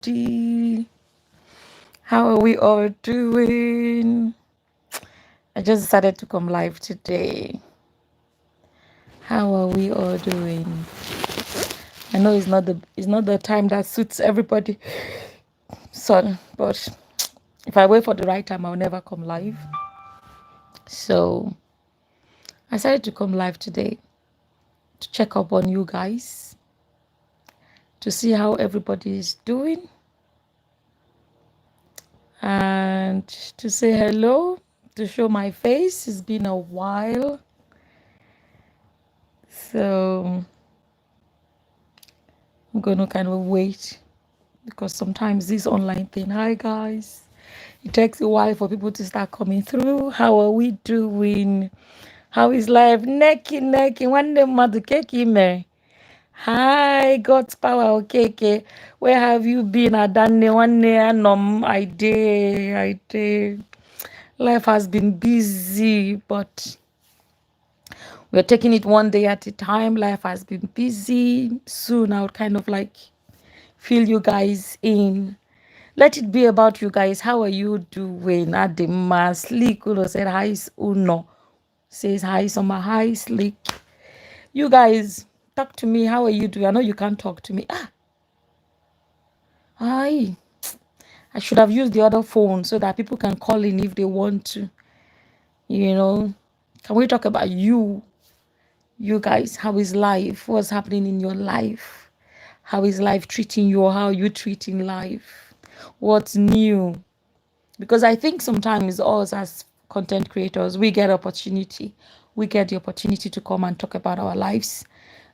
everybody? How are we all doing? I just decided to come live today. How are we all doing? I know it's not the time that suits everybody, son, but if I wait for the right time, I'll never come live. So I decided to come live today to check up on you guys, to see how everybody is doing, and to say hello, to show my face. It's been a while. So I'm going to kind of wait because sometimes this online thing, hi guys, it takes a while for people to start coming through. How are we doing? How is life? Neki, one day mother keki me. Hi, God's power, okay. Where have you been? I done one day, I did. Life has been busy, but we're taking it one day at a time. Life has been busy. Soon I would kind of like fill you guys in. Let it be about you guys. How are you doing? Adema Sleek Uno said hi Uno. Says hi Summer. Hi Sleek. You guys talk to me. How are you doing? I know you can't talk to me. Hi. I should have used the other phone so that people can call in if they want to. You know. Can we talk about you? You guys, how is life? What's happening in your life? How is life treating you, or how are you treating life? What's new? Because I think sometimes us as content creators, we get opportunity. We get the opportunity to come and talk about our lives.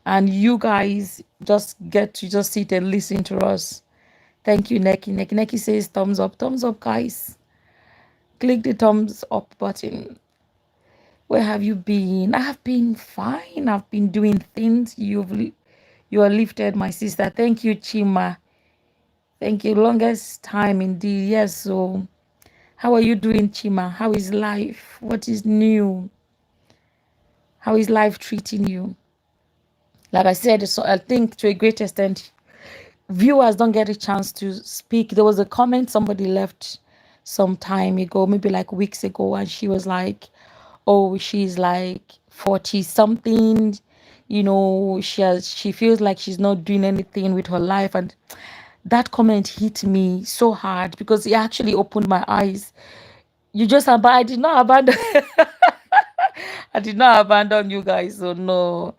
And you guys just get to just sit and listen to us. Thank you, Neki. Neki says thumbs up. Thumbs up, guys. Click the thumbs up button. Where have you been? I have been fine. I've been doing things. You are lifted, my sister. Thank you, Chima. Thank you. Longest time indeed. Yes. So, how are you doing, Chima? How is life? What is new? How is life treating you? Like I said, so I think to a great extent, viewers don't get a chance to speak. There was a comment somebody left some time ago, maybe like weeks ago, and she was like, oh, she's like 40 something, she feels like she's not doing anything with her life. And that comment hit me so hard because it actually opened my eyes. I did not abandon I did not abandon you guys. So no,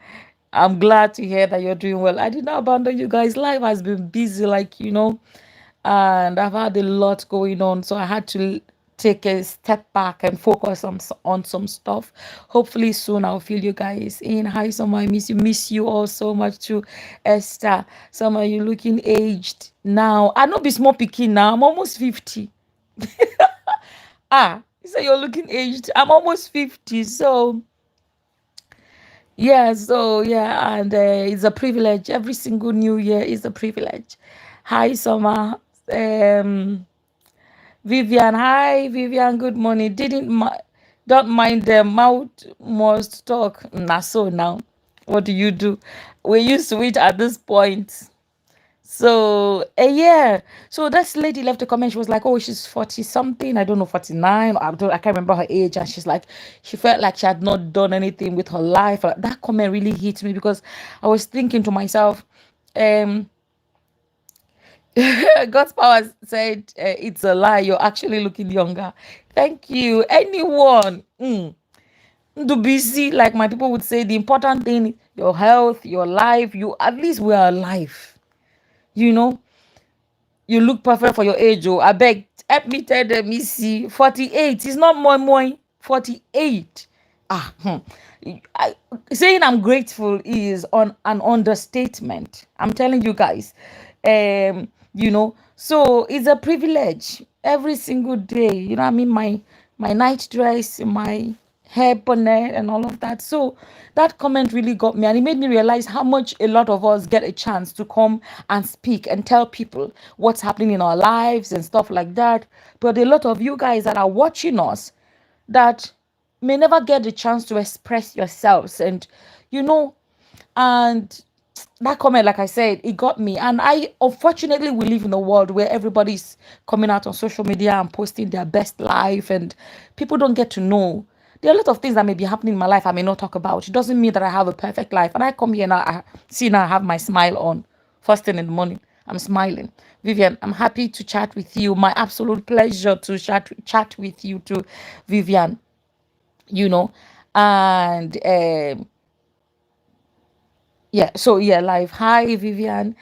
I'm glad to hear that you're doing well. I did not abandon you guys. Life has been busy, and I've had a lot going on. So I had to take a step back and focus on some stuff. Hopefully soon I'll fill you guys in. Hi, Summer. I miss you all so much too. Esther, Summer, you looking aged now. I know be small picking now. I'm almost 50. You say you're looking aged. I'm almost 50. So and it's a privilege. Every single new year is a privilege. Hi, Summer. Vivian. Hi, Vivian. Good morning. Don't mind them. Mouth must talk. Nah, so now, what do you do? We're used to it at this point. So, yeah. So this lady left a comment. She was like, oh, she's 40 something. I don't know, 49. I can't remember her age. And she's like, she felt like she had not done anything with her life. Like, that comment really hit me because I was thinking to myself, um, God's power said, it's a lie. You're actually looking younger. Thank you. Anyone. Do busy, like my people would say, the important thing, your health, your life, at least we are alive. You know, you look perfect for your age. Oh, I beg, help me tell them, me see, 48. It's not more, 48. I, saying I'm grateful is on an understatement. I'm telling you guys. So it's a privilege every single day. I mean, my night dress, my hair bonnet and all of that. So that comment really got me, and it made me realize how much a lot of us get a chance to come and speak and tell people what's happening in our lives and stuff like that. But a lot of you guys that are watching us that may never get the chance to express yourselves, and you know and that comment, like I said, it got me. And I unfortunately we live in a world where everybody's coming out on social media and posting their best life, and people don't get to know. There are a lot of things that may be happening in my life I may not talk about. It doesn't mean that I have a perfect life. And I come here now, now I have my smile on. First thing in the morning, I'm smiling. Vivian, I'm happy to chat with you. My absolute pleasure to chat with you too, Vivian. You know, and yeah, so yeah, live. Hi, Vivian.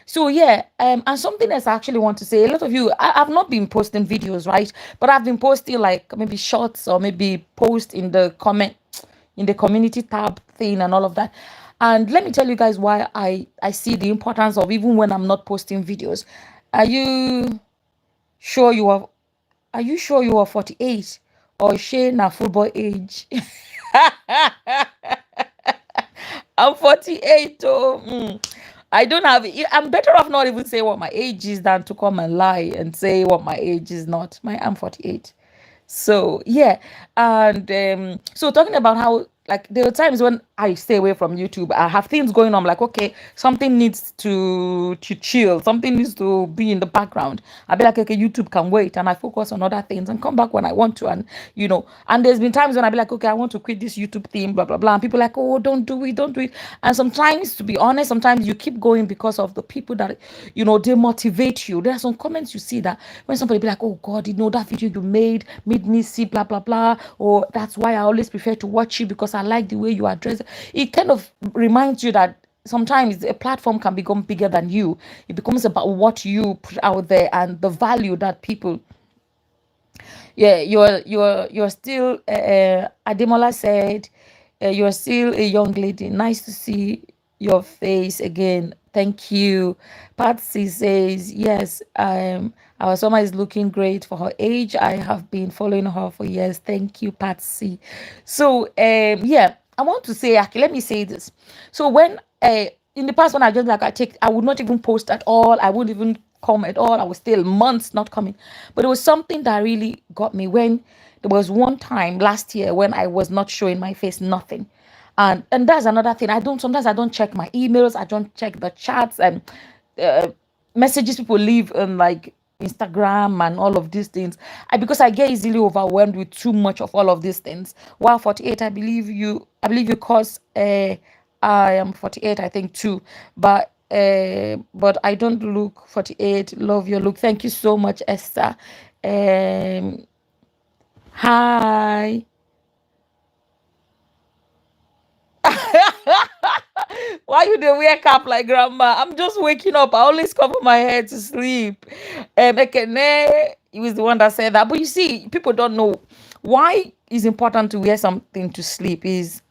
So yeah, and something else I actually want to say. A lot of you, I've not been posting videos, right? But I've been posting like maybe shorts or maybe post in the community tab thing and all of that. And let me tell you guys why I see the importance of, even when I'm not posting videos. Are you sure you are 48, or Shane a football age? I'm 48. Oh, I don't have. I'm better off not even say what my age is than to come and lie and say what my age is not. I'm 48. So yeah, and so talking about how, like, there are times when I stay away from YouTube, I have things going on. I'm like, okay, something needs to chill, something needs to be in the background. I'll be like, okay, YouTube can wait, and I focus on other things and come back when I want to. And and there's been times when I'll be like, okay, I want to quit this YouTube thing, blah blah blah. And people are like, oh, don't do it. And sometimes, to be honest, sometimes you keep going because of the people that they motivate you. There are some comments you see that when somebody be like, oh God, that video you made me see blah blah blah, or that's why I always prefer to watch you because I like the way you address it. It kind of reminds you that sometimes a platform can become bigger than you. It becomes about what you put out there and the value that people. Yeah, you're still, Ademola said, you're still a young lady. Nice to see your face again. Thank you. Patsy says, yes, our summer is looking great for her age. I have been following her for years. Thank you, Patsy. So yeah, I want to say, actually, let me say this. So when in the past, when I would not even post at all. I wouldn't even come at all. I was still months not coming. But it was something that really got me when there was one time last year when I was not showing my face, nothing. And that's another thing. I don't check my emails, I don't check the chats and uh, messages people leave on, like, Instagram and all of these things. Because I get easily overwhelmed with too much of all of these things. While 48, I believe you cause I am 48, I think too. But I don't look 48. Love your look. Thank you so much, Esther. Hi. Why you dey wake up like grandma? I'm just waking up. I always cover my head to sleep. Ekene, he was the one that said that. But you see, people don't know why it's important to wear something to sleep. Is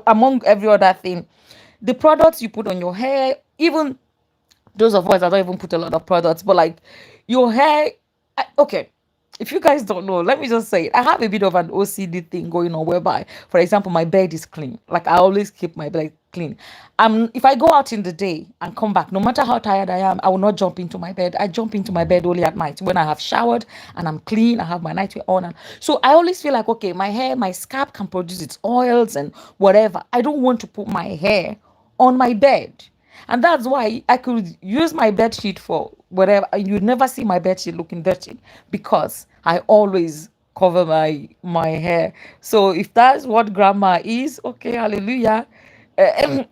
among every other thing, the products you put on your hair, even those of us that don't even put a lot of products, but like your hair. Okay, if you guys don't know, let me just say it. I have a bit of an OCD thing going on, whereby, for example, my bed is clean. Like, I always keep my bed clean. If I go out in the day and come back, no matter how tired I am, I will not jump into my bed. I jump into my bed only at night when I have showered and I'm clean. I have my nightwear on, and so I always feel like, okay, my hair, my scalp can produce its oils and whatever. I don't want to put my hair on my bed. And that's why I could use my bed sheet for whatever. You'd never see my bed sheet looking dirty because I always cover my hair. So if that's what grandma is, okay, hallelujah.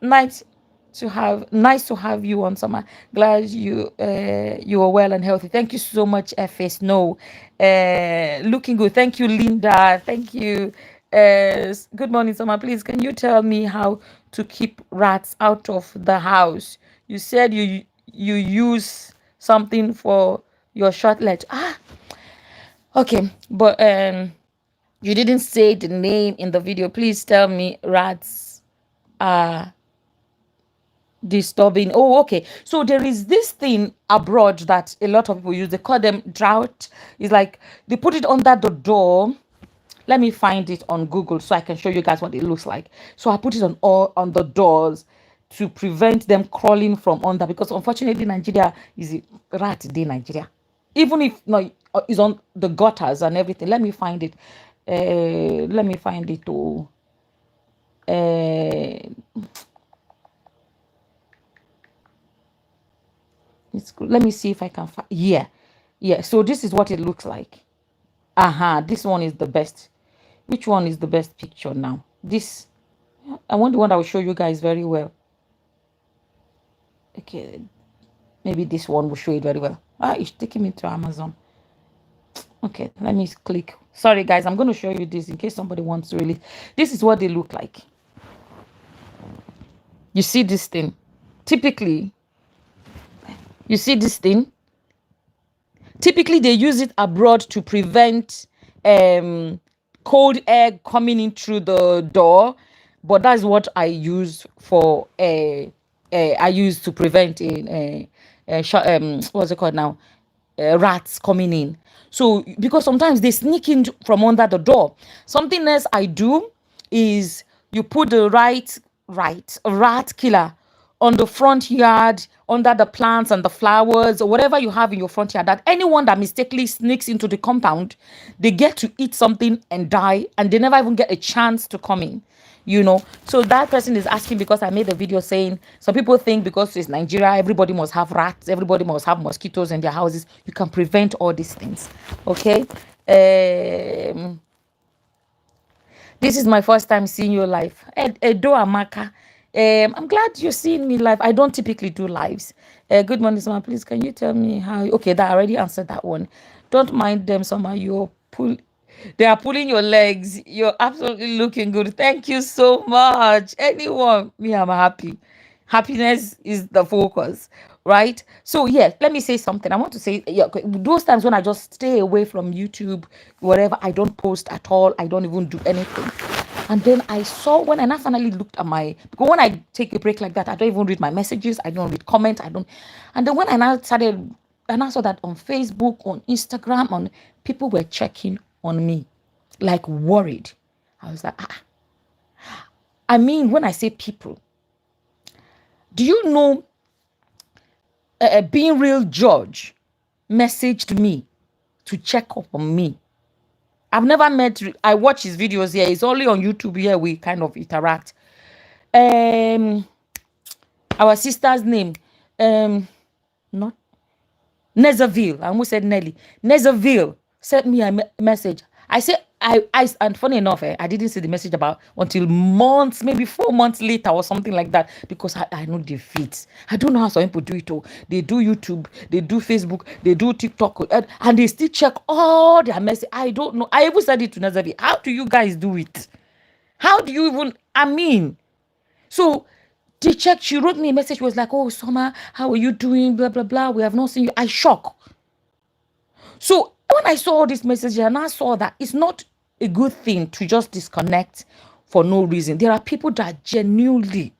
Nice to have you on, Summer. Glad you are well and healthy. Thank you so much, FS. No, looking good. Thank you, Linda. Thank you. Good morning, Summer. Please, can you tell me how to keep rats out of the house? You said you use something for your shortlet. Okay, but you didn't say the name in the video. Please tell me rats are disturbing. Oh, okay. So there is this thing abroad that a lot of people use. They call them drought. It's like they put it under the door. Let me find it on Google so I can show you guys what it looks like. So I put it on the doors to prevent them crawling from under, because unfortunately Nigeria is a rat day Nigeria. Even if no, it's on the gutters and everything. Let me find it. Let me find it. Oh, It's good. Let me see if I can find. Yeah. So this is what it looks like. This one is the best. Which one is the best picture now? This. I want the one that will show you guys very well. Okay, maybe this one will show it very well. It's taking me to Amazon. Okay, let me click. Sorry guys, I'm going to show you this in case somebody wants to release. This is what they look like. You see this thing? Typically, you see this thing? Typically, they use it abroad to prevent cold air coming in through the door. But that's what I use for I use to prevent what's it called now? Rats coming in. So because sometimes they sneak in from under the door. Something else I do is you put the right rat killer on the front yard, under the plants and the flowers, or whatever you have in your front yard, that anyone that mistakenly sneaks into the compound, they get to eat something and die, and they never even get a chance to come in. So that person is asking because I made a video saying some people think because it's Nigeria, everybody must have rats, everybody must have mosquitoes in their houses. You can prevent all these things. Okay. This is my first time seeing you live. Edo Amaka. I'm glad you're seeing me live. I don't typically do lives. Good morning, Soma. Please, can you tell me how? Okay, that I already answered that one. Don't mind them, Soma. They are pulling your legs. You're absolutely looking good. Thank you so much. Anyone, me, I'm happy. Happiness is the focus, right? So yeah, let me say something. I want to say, those times when I just stay away from YouTube, whatever, I don't post at all. I don't even do anything. And then I saw when I finally looked at because when I take a break like that, I don't even read my messages. I don't read comments. And then when I now started, and I saw that on Facebook, on Instagram, people were checking on me, like worried. I was like, I mean, when I say people, do you know, Being Real George messaged me to check up on me. I've never met, I watch his videos here. It's only on YouTube here we kind of interact. Our sister's name, not Nezerville. I almost said Nelly. Nezerville sent me a message. I said, and funny enough, I didn't see the message until months, maybe 4 months later or something like that, because I know the feeds. I don't know how some people do it. They do YouTube, they do Facebook, they do TikTok, and they still check all their messages. I don't know. I even said it to Nazavi. How do you guys do it? How do you even, so they checked. She wrote me a message. She was like, oh, Summer, how are you doing? Blah, blah, blah. We have not seen you. I shock. So when I saw this message and I saw that it's not a good thing to just disconnect for no reason. There are people that genuinely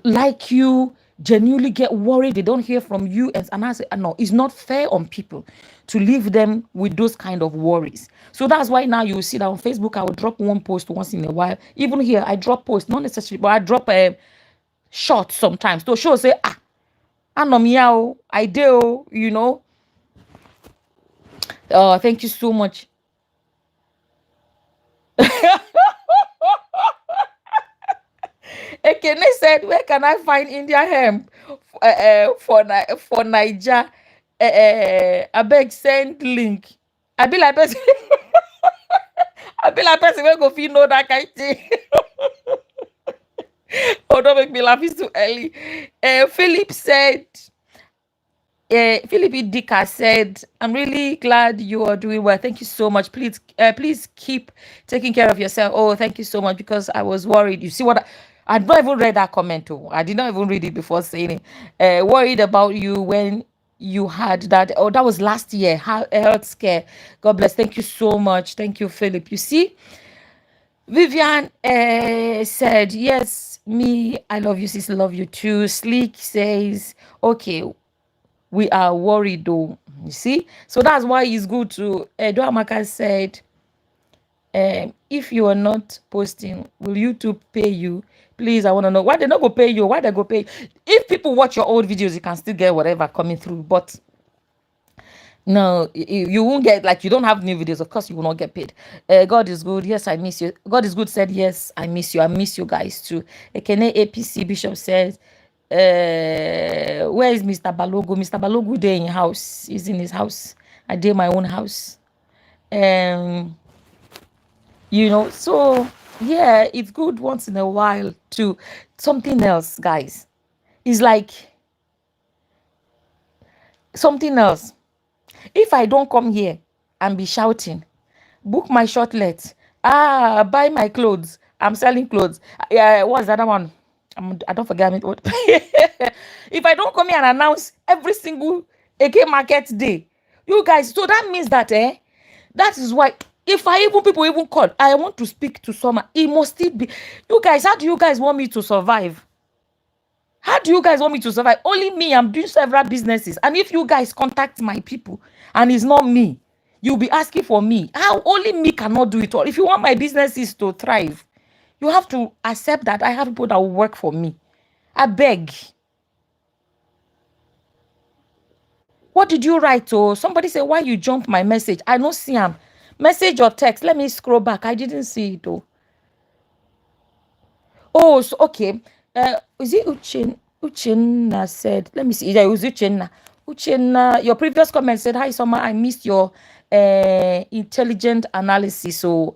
like you, genuinely get worried. They don't hear from you. And I say, no, it's not fair on people to leave them with those kind of worries. So that's why now you see that on Facebook, I will drop one post once in a while. Even here, I drop posts, not necessarily, but I drop a short sometimes. So she'll say, I know meow, I do, Oh, thank you so much. Ekene said, where can I find India hemp for Niger? I beg, send link. I be like person. I be like person where go fit know that kind of thing. Oh, don't make me laugh. It's too early. Philip said, Philip Dika said, I'm really glad you are doing well. Thank you so much. Please keep taking care of yourself. Oh, thank you so much, because I was worried. You see what I'd not even read that comment. I did not even read it before saying it. Worried about you when you had that. Oh, that was last year. Health scare. God bless. Thank you so much. Thank you, Philip. You see, Vivian said, yes, me, I love you, sis, love you too. Sleek says, okay, we are worried though. You see, so that's why it's good to Amaka said, if you are not posting, will YouTube pay you? Please, I want to know why they not go pay you. Why they go pay? If people watch your old videos, you can still get whatever coming through, but no, you won't get, like, you don't have new videos, of course you will not get paid. God is good. Yes, I miss you. God is good said, yes, I miss you. I miss you guys too. Ekene APC Bishop says, Where is Mr. Balogo? Mr. Balogo there in house. He's in his house. I did my own house. Um, so yeah, it's good once in a while to something else, guys. It's like something else. If I don't come here and be shouting, book my shortlet, buy my clothes, I'm selling clothes. Yeah, what's the other one? I don't forget me what. If I don't come here and announce every single AK market day, you guys, so that means that that is why if people even call, I want to speak to someone, it must still be you guys. How do you guys want me to survive? How do you guys want me to survive? Only me, I'm doing several businesses. And if you guys contact my people and it's not me, you'll be asking for me. How? Only me cannot do it all. If you want my businesses to thrive, you have to accept that I have people that will work for me. I beg. What did you write? Oh, somebody say, why you jump my message? I don't see him. Message or text. Let me scroll back. I didn't see it though. Oh, so okay. Is it Uchenna said, let me see. Yeah, it was Uchenna. Uchenna, your previous comment said, hi, Summer, I missed your intelligent analysis. So,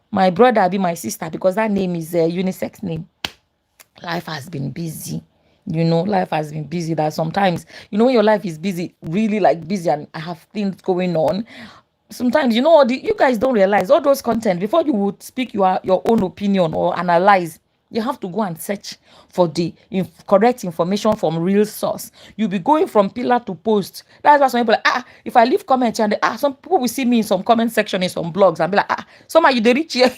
my brother be my sister because that name is a unisex name. Life has been busy. Life has been busy that sometimes, when your life is busy, really like busy and I have things going on, sometimes you guys don't realize all those content before you would speak your own opinion or analyze. You have to go and search for the correct information from real source. You'll be going from pillar to post. That's why some people like, if I leave comments and some people will see me in some comment section in some blogs and be like, somehow you reach here.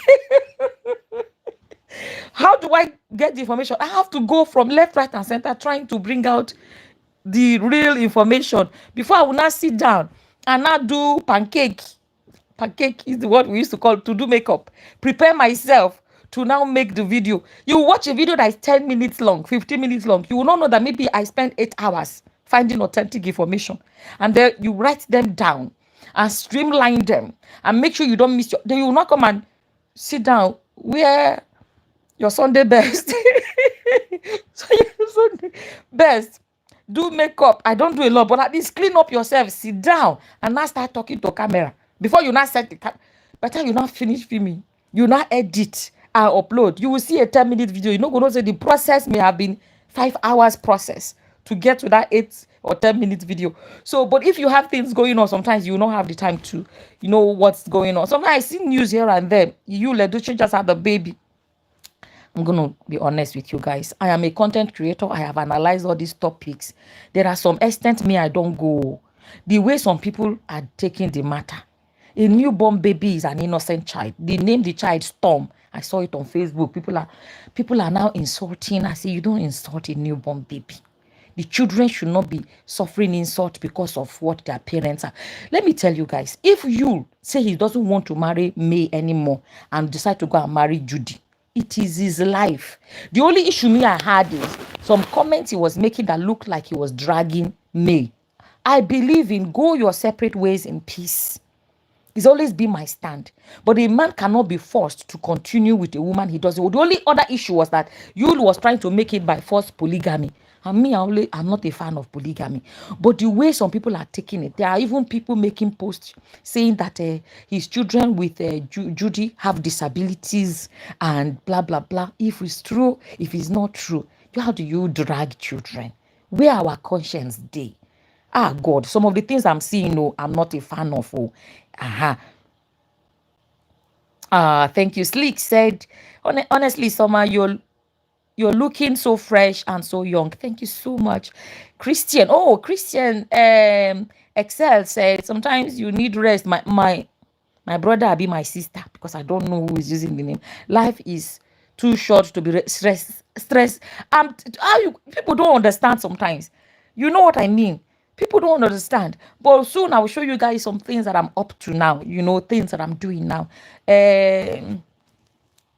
How do I get the information? I have to go from left, right, and center trying to bring out the real information before I will not sit down and not do pancake. Pancake is the word we used to call to do makeup. Prepare myself to now make the video. You watch a video that is 10 minutes long, 15 minutes long. You will not know that maybe I spent 8 hours finding authentic information. And then you write them down and streamline them and make sure you don't miss then you will not come and sit down where your Sunday best. So your Sunday best. Do makeup. I don't do a lot, but at least clean up yourself. Sit down and now start talking to camera. Before you now set the camera. By the time you now finish filming, you now edit and upload. You will see a 10-minute video. You're not going to say the process may have been 5 hours process to get to that 8 or 10-minute video. So, but if you have things going on, sometimes you will not have the time to, know what's going on. Sometimes I see news here and there. You, Leduce, just had a baby. I'm going to be honest with you guys. I am a content creator. I have analyzed all these topics. There are some extent me, I don't go. The way some people are taking the matter. A newborn baby is an innocent child. They named the child Storm. I saw it on Facebook. People are now insulting. I say, you don't insult a newborn baby. The children should not be suffering insult because of what their parents are. Let me tell you guys, if you say he doesn't want to marry May anymore and decide to go and marry Judy, it is his life. The only issue me I had is some comments he was making that looked like he was dragging May. I believe in go your separate ways in peace. It's always been my stand. But a man cannot be forced to continue with a woman he doesn't. The only other issue was that Yul was trying to make it by forced polygamy. And me, I'm not a fan of polygamy. But the way some people are taking it, there are even people making posts saying that his children with Judy have disabilities and blah, blah, blah. If it's true, if it's not true, how do you drag children? Where our conscience day? God, some of the things I'm seeing, I'm not a fan of. Thank you. Sleek said, honestly, Summer, you're looking so fresh and so young. Thank you so much. Christian Excel said, sometimes you need rest. My brother will be my sister because I don't know who is using the name. Life is too short to be stress. People don't understand sometimes. You know what I mean? People don't understand. But soon I will show you guys some things that I'm up to now. Things that I'm doing now.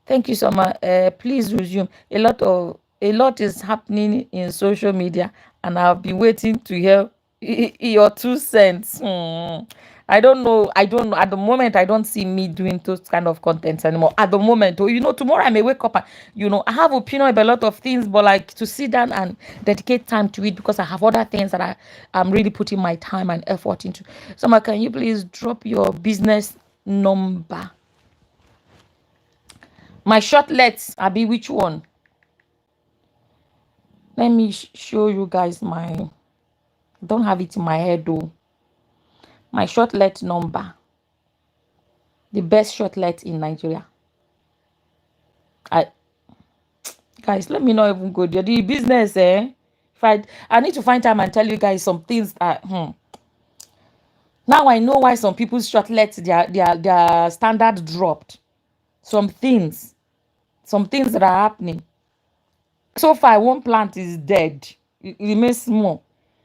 Thank you so much. Please resume. A lot is happening in social media, and I'll be waiting to hear your 2 cents. I don't know. I don't know. At the moment, I don't see me doing those kind of contents anymore. At the moment, or tomorrow I may wake up and I have opinion about a lot of things, but like to sit down and dedicate time to it because I have other things that I'm really putting my time and effort into. Summer, can you please drop your business number? My shortlets, Abi, which one? Let me show you guys I don't have it in my head though. My shortlet number. The best shortlet in Nigeria. Guys, let me not even go there. The business, if I need to find time and tell you guys some things that now I know why some people's shortlets their standard dropped. Some things that are happening. So far, one plant is dead. It remains small.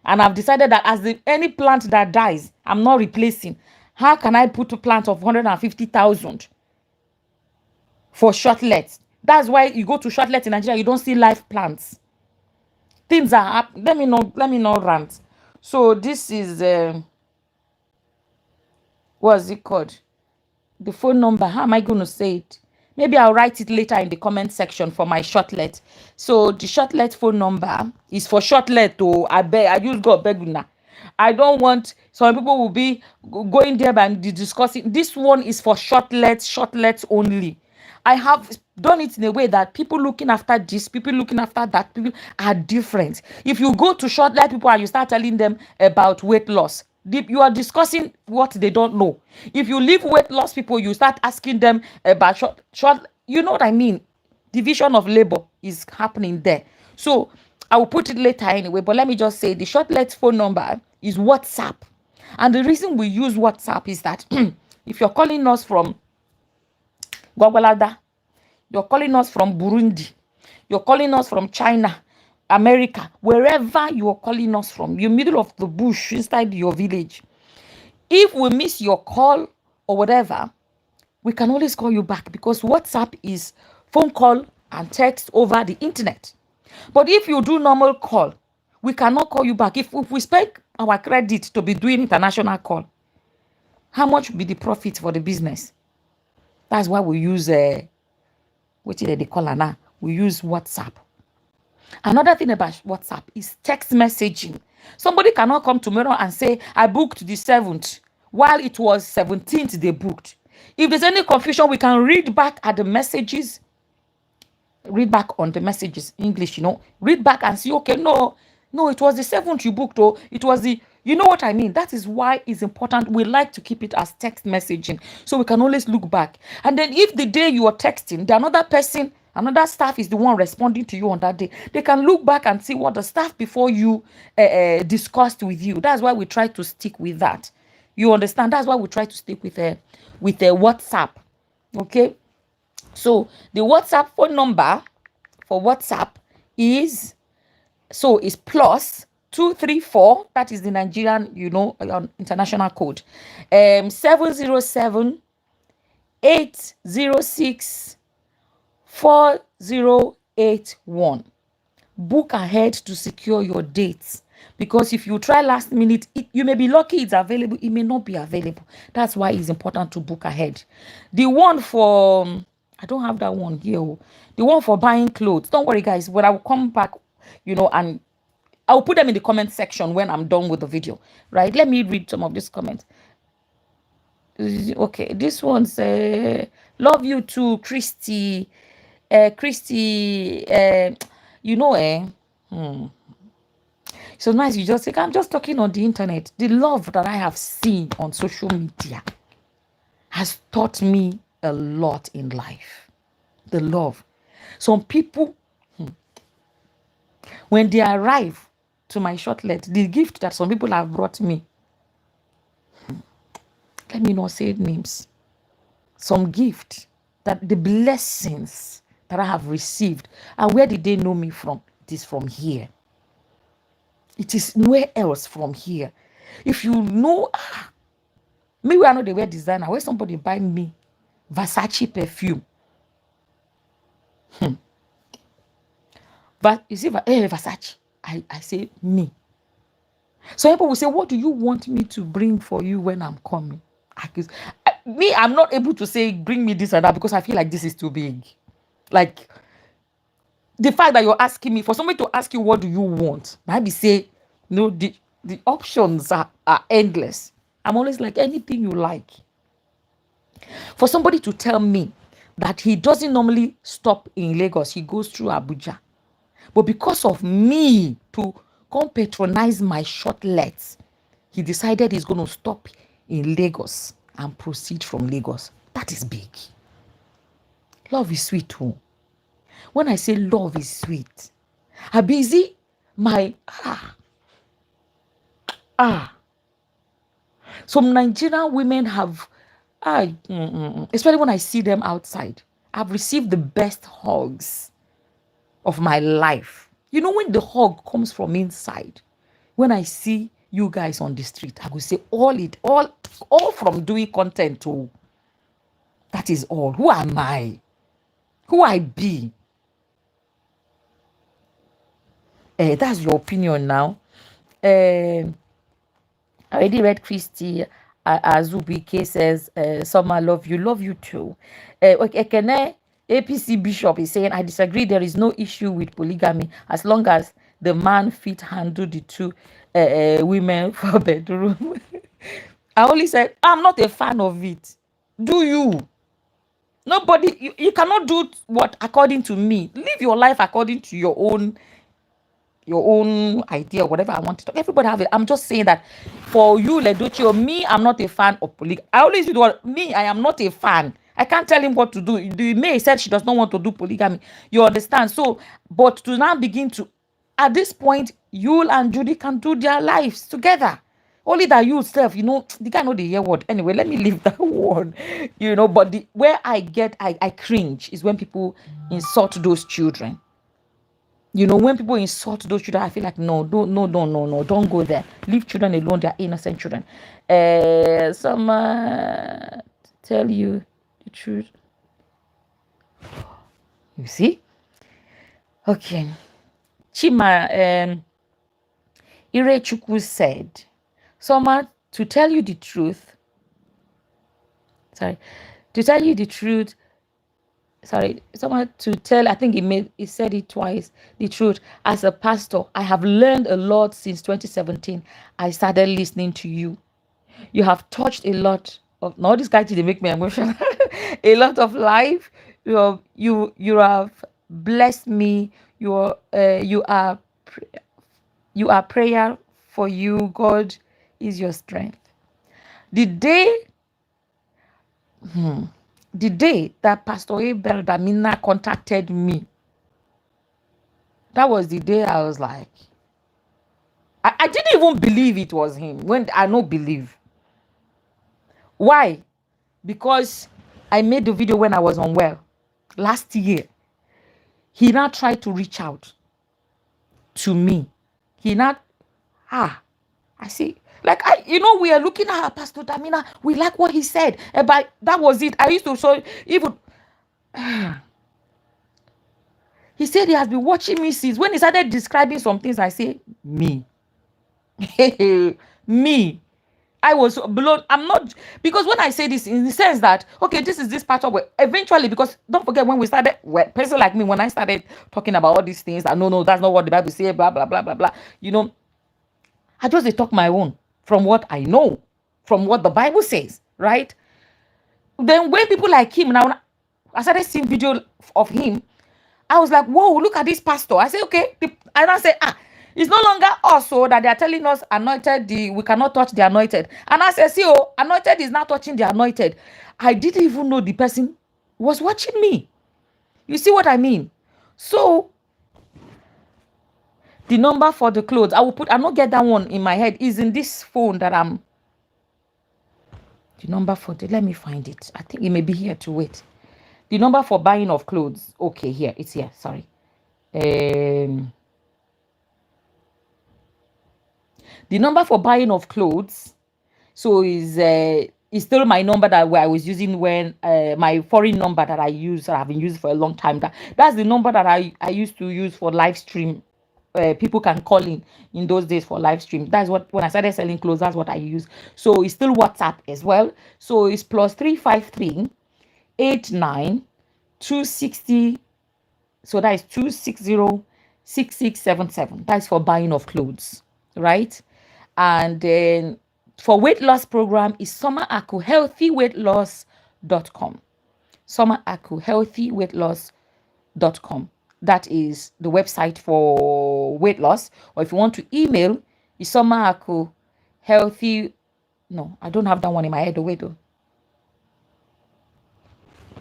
And I've decided that any plant that dies, I'm not replacing. How can I put a plant of 150,000 for shortlets? That's why you go to shortlets in Nigeria, you don't see live plants. Things are happening. Let me not rant. So this is what's it called? The phone number. How am I going to say it? Maybe I'll write it later in the comment section for my shortlet. So the shortlet phone number is for shortlet. Oh, I use God beg now. I don't want some people will be going there and discussing. This one is for shortlets only. I have done it in a way that people looking after this, people looking after that, people are different. If you go to shortlet people and you start telling them about weight loss, you are discussing what they don't know. If you leave weight loss people, you start asking them about short, you know what I mean? Division of labor is happening there. So I will put it later anyway, but let me just say the shortlet phone number is WhatsApp. And the reason we use WhatsApp is that if you're calling us from Gwagwalada, you're calling us from Burundi, you're calling us from China, America, wherever you're calling us from, you're middle of the bush inside your village. If we miss your call or whatever, we can always call you back because WhatsApp is phone call and text over the internet. But if you do normal call, we cannot call you back. If we spend our credit to be doing international call, how much will be the profit for the business? That's why we use what they call it now. We use WhatsApp. Another thing about WhatsApp is text messaging. Somebody cannot come tomorrow and say, I booked the 7th, while it was 17th they booked. If there's any confusion, we can read back at the messages. Read back on the messages, English, read back and see, okay, no, it was the 7th you booked, or it was you know what I mean? That is why it's important. We like to keep it as text messaging so we can always look back. And then if the day you are texting, another staff is the one responding to you on that day, they can look back and see what the staff before you discussed with you. That's why we try to stick with that. You understand? That's why we try to stick with WhatsApp. Okay. So the WhatsApp phone number for WhatsApp is plus 234. That is the Nigerian, international code. 707 806 4081. Book ahead to secure your dates. Because if you try last minute, you may be lucky it's available. It may not be available. That's why it's important to book ahead. The one for, I don't have that one here. The one for buying clothes. Don't worry, guys. When I will come back, and I'll put them in the comment section when I'm done with the video. Right? Let me read some of these comments. Okay, this one's love you too, Christy. So nice, you just say, I'm just talking on the internet. The love that I have seen on social media has taught me a lot in life. The love. Some people, when they arrive to my shortlet, the gift that some people have brought me, let me not say names, some gift, that the blessings that I have received, and where did they know me from? It is from here. It is nowhere else from here. If you know, maybe I know they wear designer, where somebody buy me Versace perfume. But you see, Versace, I say me. So people will say, what do you want me to bring for you when I'm coming? I'm not able to say, bring me this and that, because I feel like this is too big. Like, the fact that you're asking me, for somebody to ask you, what do you want? Maybe say, no, the options are endless. I'm always like, anything you like. For somebody to tell me that he doesn't normally stop in Lagos, he goes through Abuja. But because of me to come patronize my short legs, he decided he's going to stop in Lagos and proceed from Lagos. That is big. Love is sweet too. When I say love is sweet, I busy my some Nigerian women have especially when I see them outside, I've received the best hugs of my life. You know, when the hug comes from inside, when I see you guys on the street, I will say all from doing content too. That is all. Who am I? Who I be? That's your opinion now. I already read Christy Azubike says, Summer, love you too. Ekene APC Bishop is saying, I disagree. There is no issue with polygamy as long as the man fit handle the two women for bedroom. I only said, I'm not a fan of it. Do you? Nobody, you cannot do what according to me. Live your life according to your own idea, whatever I want to talk. Everybody have it. I'm just saying that for you, Leducci, or me, I'm not a fan of polygamy. I always do what me, I am not a fan. I can't tell him what to do. The May said she does not want to do polygamy. You understand? So, but to now begin to, at this point, Yul and Judy can do their lives together. Only that you self, the guy know the year word. Anyway, let me leave that one. But where I cringe is when people insult those children. When people insult those children, I feel like, no, don't go there. Leave children alone. They're innocent children. Some tell you the truth. You see? Okay. Chima Irechukwu said, Soma, to tell you the truth, I think he said it twice. The truth, as a pastor, I have learned a lot since 2017. I started listening to you. You have touched a lot of, now this guy did make me emotional. A lot of life. You have blessed me. You are prayer for you. God is your strength. The day that Pastor Abel Damina contacted me, that was the day I was like, I didn't even believe it was him. When I don't believe. Why? Because I made the video when I was unwell last year. He now tried to reach out to me. I see. Like, we are looking at Pastor Damina. We like what he said. But that was it. I used to show even. He said he has been watching me since. When he started describing some things, I say, me. Me. I was blown. I'm not, because when I say this in the sense that, okay, this is this part of it. Eventually, because don't forget when we started, person like me, when I started talking about all these things, that no, that's not what the Bible says, blah, blah, blah, blah, blah. I just talk my own from what I know, from what the Bible says, right? Then when people like him, now I started seeing video of him, I was like, whoa, look at this pastor. I said, okay. And I said, it's no longer us, so that they are telling us anointed, we cannot touch the anointed. And I said, see, anointed is not touching the anointed. I didn't even know the person was watching me. You see what I mean? So, the number for the clothes, I not get that one in my head, is in this phone that I'm. The number for let me find it. I think it may be here to wait. The number for buying of clothes. Okay, here. It's here. Sorry. The number for buying of clothes. So is still my number that I was using when my foreign number that I use. I've been using for a long time. That's the number that I used to use for live stream people can call in those days for live stream. That's what, when I started selling clothes, that's what I use. So it's still WhatsApp as well. So it's +353 89 260. So that is 260 6677. That's for buying of clothes, right? And then for weight loss program is Summer Aku healthyweightloss.com. Summer Aku healthyweightloss.com. That is the website for weight loss. Or if you want to email, is Summer Aku healthy. No, I don't have that one in my head. Wait, though.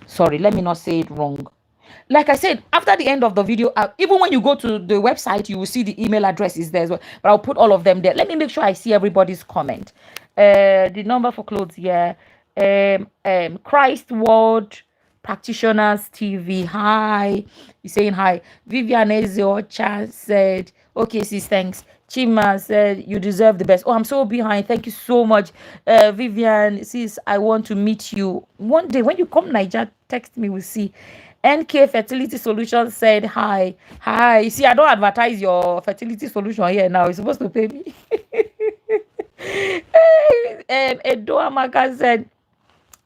Sorry, let me not say it wrong. Like I said, after the end of the video, even when you go to the website, you will see the email address is there as well. But I'll put all of them there. Let me make sure I see everybody's comment. The number for clothes here. Christ World Practitioners TV. Hi. You're saying hi. Vivian Eziocha said, okay, sis, thanks. Chima said, you deserve the best. Oh, I'm so behind. Thank you so much. Vivian, sis, I want to meet you. One day, when you come Niger, text me, we'll see. NK Fertility Solutions said, hi. Hi. See, I don't advertise your fertility solution here now. You're supposed to pay me. Edo Amaka said,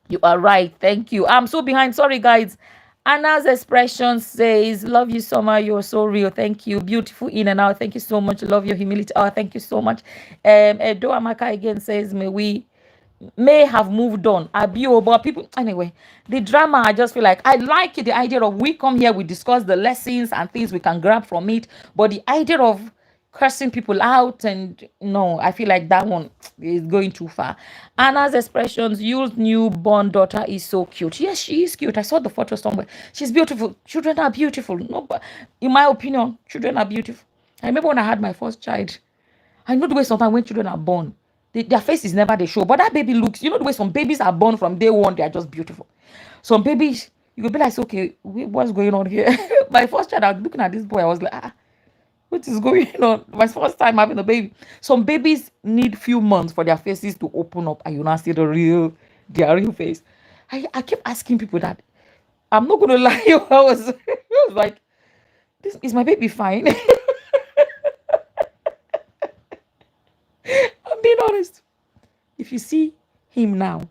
you are right. Thank you. I'm so behind. Sorry, guys. Anna's expression says, love you, Summer. You're so real. Thank you. Beautiful in and out. Thank you so much. Love your humility. Oh, thank you so much. Edo Amaka again says, may have moved on. Abio, but people, anyway, the drama, I just feel like I like the idea of we come here, we discuss the lessons and things we can grab from it, but the idea of cursing people out, and no, I feel like that one is going too far. Anna's expressions, Yule's newborn daughter is so cute. Yes, she is cute. I saw the photo somewhere. She's beautiful. Children are beautiful. No, but in my opinion, children are beautiful. I remember when I had my first child, I know the way sometimes when children are born, their face is never the show, but that baby looks, you know the way some babies are born from day one, they are just beautiful. Some babies, you could be like, okay, what's going on here? My first child, I was looking at this boy, I was like, what is going on? My first time having a baby. Some babies need few months for their faces to open up and you now see their real face. I keep asking people that. I'm not gonna lie, I was like, this is my baby fine? I'm being honest. If you see him now,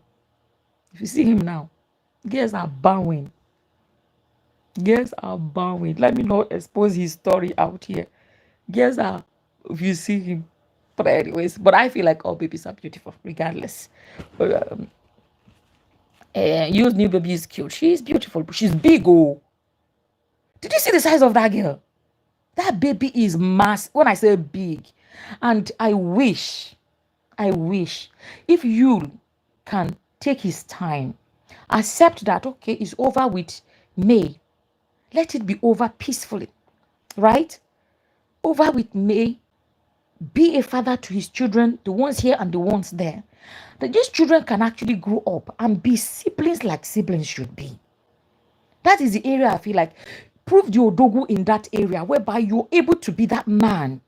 girls are bowing. Girls are bowing. Let me not expose his story out here. Girls are, if you see him. But anyways, but I feel like all babies are beautiful, regardless. Use new baby is cute. She's beautiful, but she's big. Oh, did you see the size of that girl? That baby is mass. When I say big, and I wish if you can take his time, accept that, okay, it's over with May. Let it be over peacefully, right? Over with May. Be a father to his children, the ones here and the ones there. That these children can actually grow up and be siblings like siblings should be. That is the area I feel like. Prove the odogu in that area whereby you're able to be that man.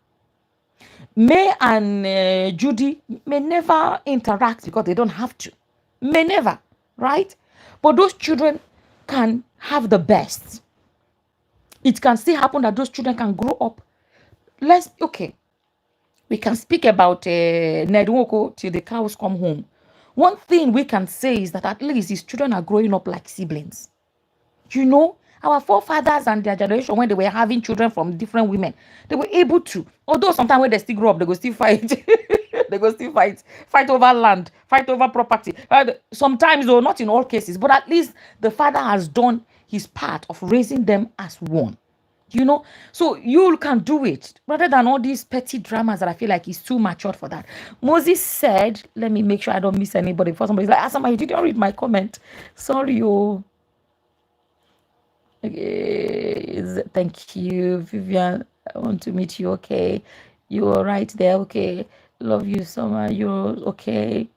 May and Judy may never interact because they don't have to. May never, right? But those children can have the best. It can still happen that those children can grow up. Okay. We can speak about Nedwoko till the cows come home. One thing we can say is that at least his children are growing up like siblings. You know, our forefathers and their generation, when they were having children from different women, they were able to, although sometimes when they still grow up, they go still fight. They go still fight over land, fight over property. Sometimes, though, not in all cases, but at least the father has done his part of raising them as one. You know, so you can do it rather than all these petty dramas that I feel like is too mature for that. Moses said, let me make sure I don't miss anybody before somebody's like, somebody didn't read my comment. Sorry, oh. Okay. Thank you, Vivian. I want to meet you. Okay. You are right there. Okay. Love you, Summer. You're okay.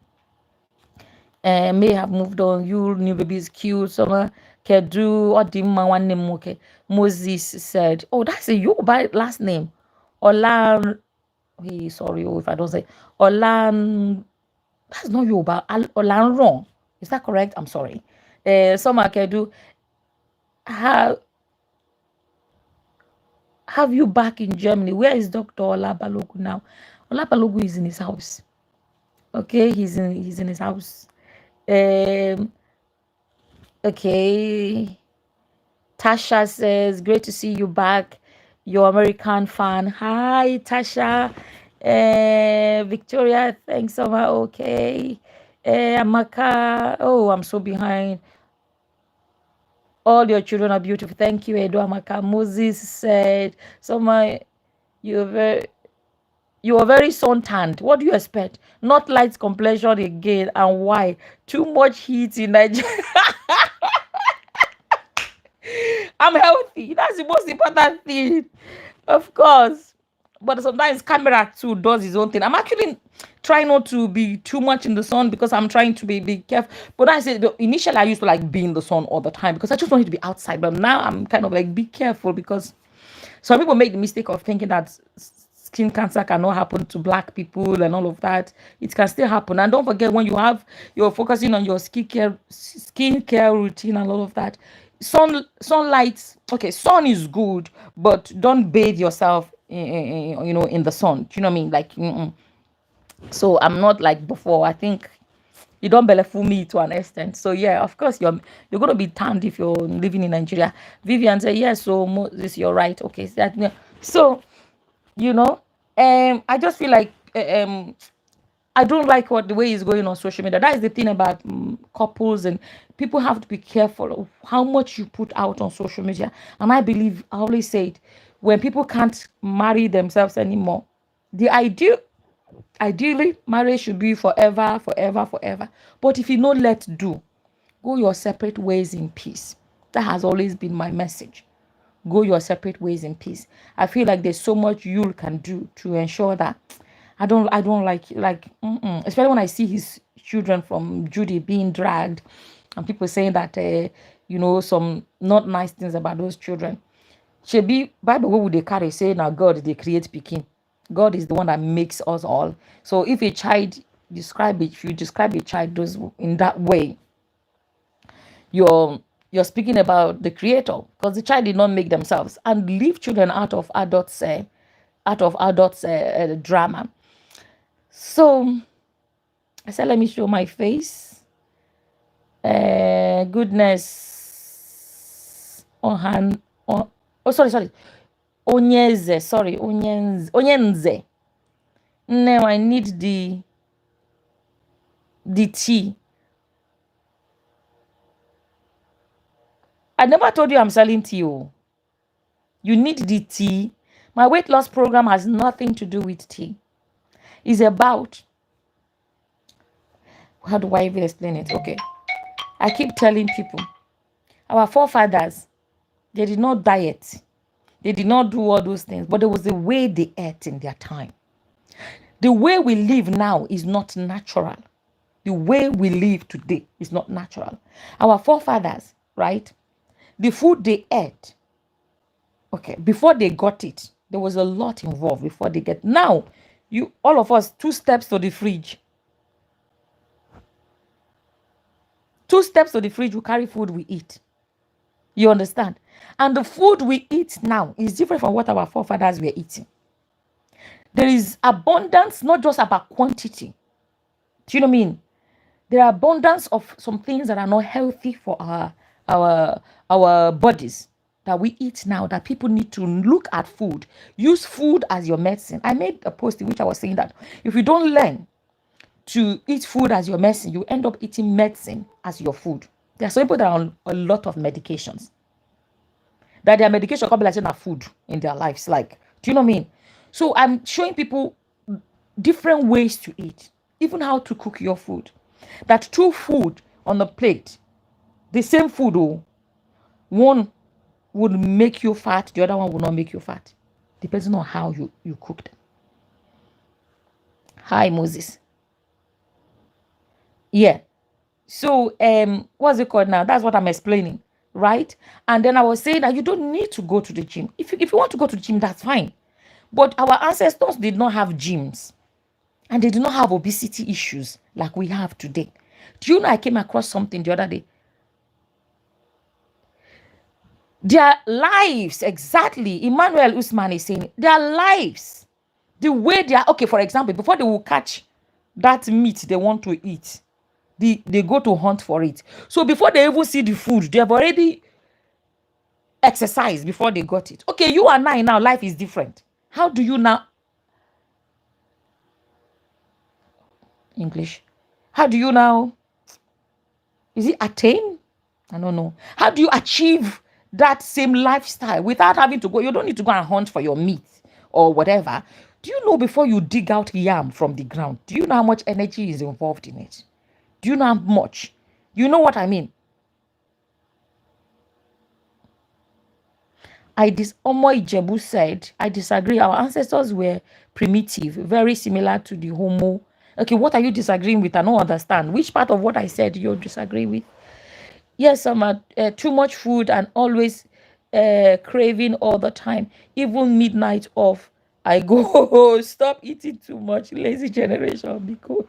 May have moved on. You new baby is cute. Summer. Kedu Odimma one name. Okay. Moses said, oh, that's a Yoruba last name. Olan. Hey, sorry, if I don't say Olan. That's not Yoruba. Olan wrong. Is that correct? I'm sorry. Summer Kedu. How have you back in Germany. Where is Dr. Olabalogu now? Olabalogu is in his house. Okay, he's in his house. Um, okay. Tasha says, great to see you back. Your American fan. Hi, Tasha. Victoria, thanks so much. Okay. Amaka. Oh, I'm so behind. All your children are beautiful. Thank you, Edo Amaka. Moses said, so my you're very you are very suntanned. What do you expect? Not light complexion again. And why? Too much heat in Nigeria. I'm healthy. That's the most important thing. Of course. But sometimes camera too does his own thing. I'm actually trying not to be too much in the sun because I'm trying to be careful. But I said initially I used to like be in the sun all the time because I just wanted to be outside. But now I'm kind of like be careful because some people make the mistake of thinking that skin cancer cannot happen to black people and all of that. It can still happen. And don't forget when you're focusing on your skincare routine and all of that. Sunlight, okay, sun is good, but don't bathe yourself in the sun. Do you know what I mean? Like so I'm not like before. I think you don't fool me to an extent. So yeah, of course you're gonna be tanned if you're living in Nigeria. Vivian said yes, so Moses, you're right. Okay, so I just feel like I don't like what the way it's going on social media. That is the thing about couples, and people have to be careful of how much you put out on social media. And I believe I always say it, when people can't marry themselves anymore, the ideally marriage should be forever, forever, forever. But if you know let do, go your separate ways in peace. That has always been my message. Go your separate ways in peace. I feel like there's so much you can do to ensure that I don't like especially when I see his children from Judy being dragged and people saying that some not nice things about those children. Shebi Bible what would they carry say now God they create pikin. God is the one that makes us all. So if a child if you describe a child those in that way, you're speaking about the creator because the child did not make themselves, and leave children out of adults drama. So I said let me show my face. Goodness sorry Onyenze. Now I need the tea. I never told you I'm selling tea. Oh. You need the tea. My weight loss program has nothing to do with tea. It's about, how do I even explain it? Okay. I keep telling people, our forefathers, they did not diet. They did not do all those things, but there was a way they ate in their time. The way we live now is not natural. The way we live today is not natural. Our forefathers, right? The food they ate, okay, before they got it, there was a lot involved before they get. Now, all of us, 2 steps to the fridge. 2 steps to the fridge, we carry food we eat. You understand? And the food we eat now is different from what our forefathers were eating. There is abundance, not just about quantity. Do you know what I mean? There are abundance of some things that are not healthy for our bodies that we eat now, that people need to look at food. Use food as your medicine. I made a post in which I was saying that if you don't learn to eat food as your medicine, you end up eating medicine as your food. There are some people that are on a lot of medications, that their medication can be like saying food in their lives. Like, do you know what I mean? So I'm showing people different ways to eat, even how to cook your food. That 2 food on the plate, the same food, one would make you fat, the other one will not make you fat, depending on how you cook them. Hi, Moses. Yeah. So what's it called now? That's what I'm explaining, right? And then I was saying that you don't need to go to the gym. If you want to go to the gym, that's fine. But our ancestors did not have gyms, and they did not have obesity issues like we have today. Do you know I came across something the other day? Their lives, exactly. Emmanuel Usman is saying their lives, the way they are, okay, for example, before they will catch that meat they want to eat, they go to hunt for it. So before they even see the food, they have already exercised before they got it. Okay, you and I now, life is different. How do you now, English, how do you now, is it attain? I don't know. How do you achieve that same lifestyle without having to go? You don't need to go and hunt for your meat or whatever. Do you know before you dig out yam from the ground, do you know how much energy is involved in it? Do you know how much? You know what I mean? Omo Ijebu said, I disagree. Our ancestors were primitive, very similar to the Homo. Okay, what are you disagreeing with? I don't understand. Which part of what I said you disagree with? Yes, I'm too much food and always craving all the time. Even midnight off, I go, stop eating too much. Lazy generation, because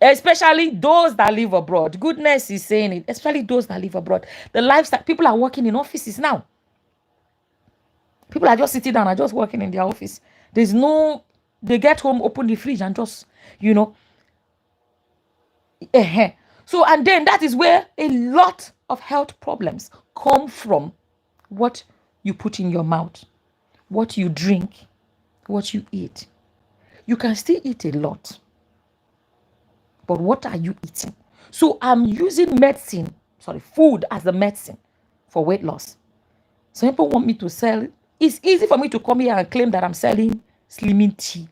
especially those that live abroad. Goodness is saying it, especially those that live abroad. The lifestyle, people are working in offices now. People are just sitting down and just working in their office. There's no, they get home, open the fridge and just, you know. So, and then that is where a lot of health problems come from. What you put in your mouth, what you drink, what you eat. You can still eat a lot, but what are you eating? So I'm using food as the medicine for weight loss. Some people want me to sell. It's easy for me to come here and claim that I'm selling slimming tea.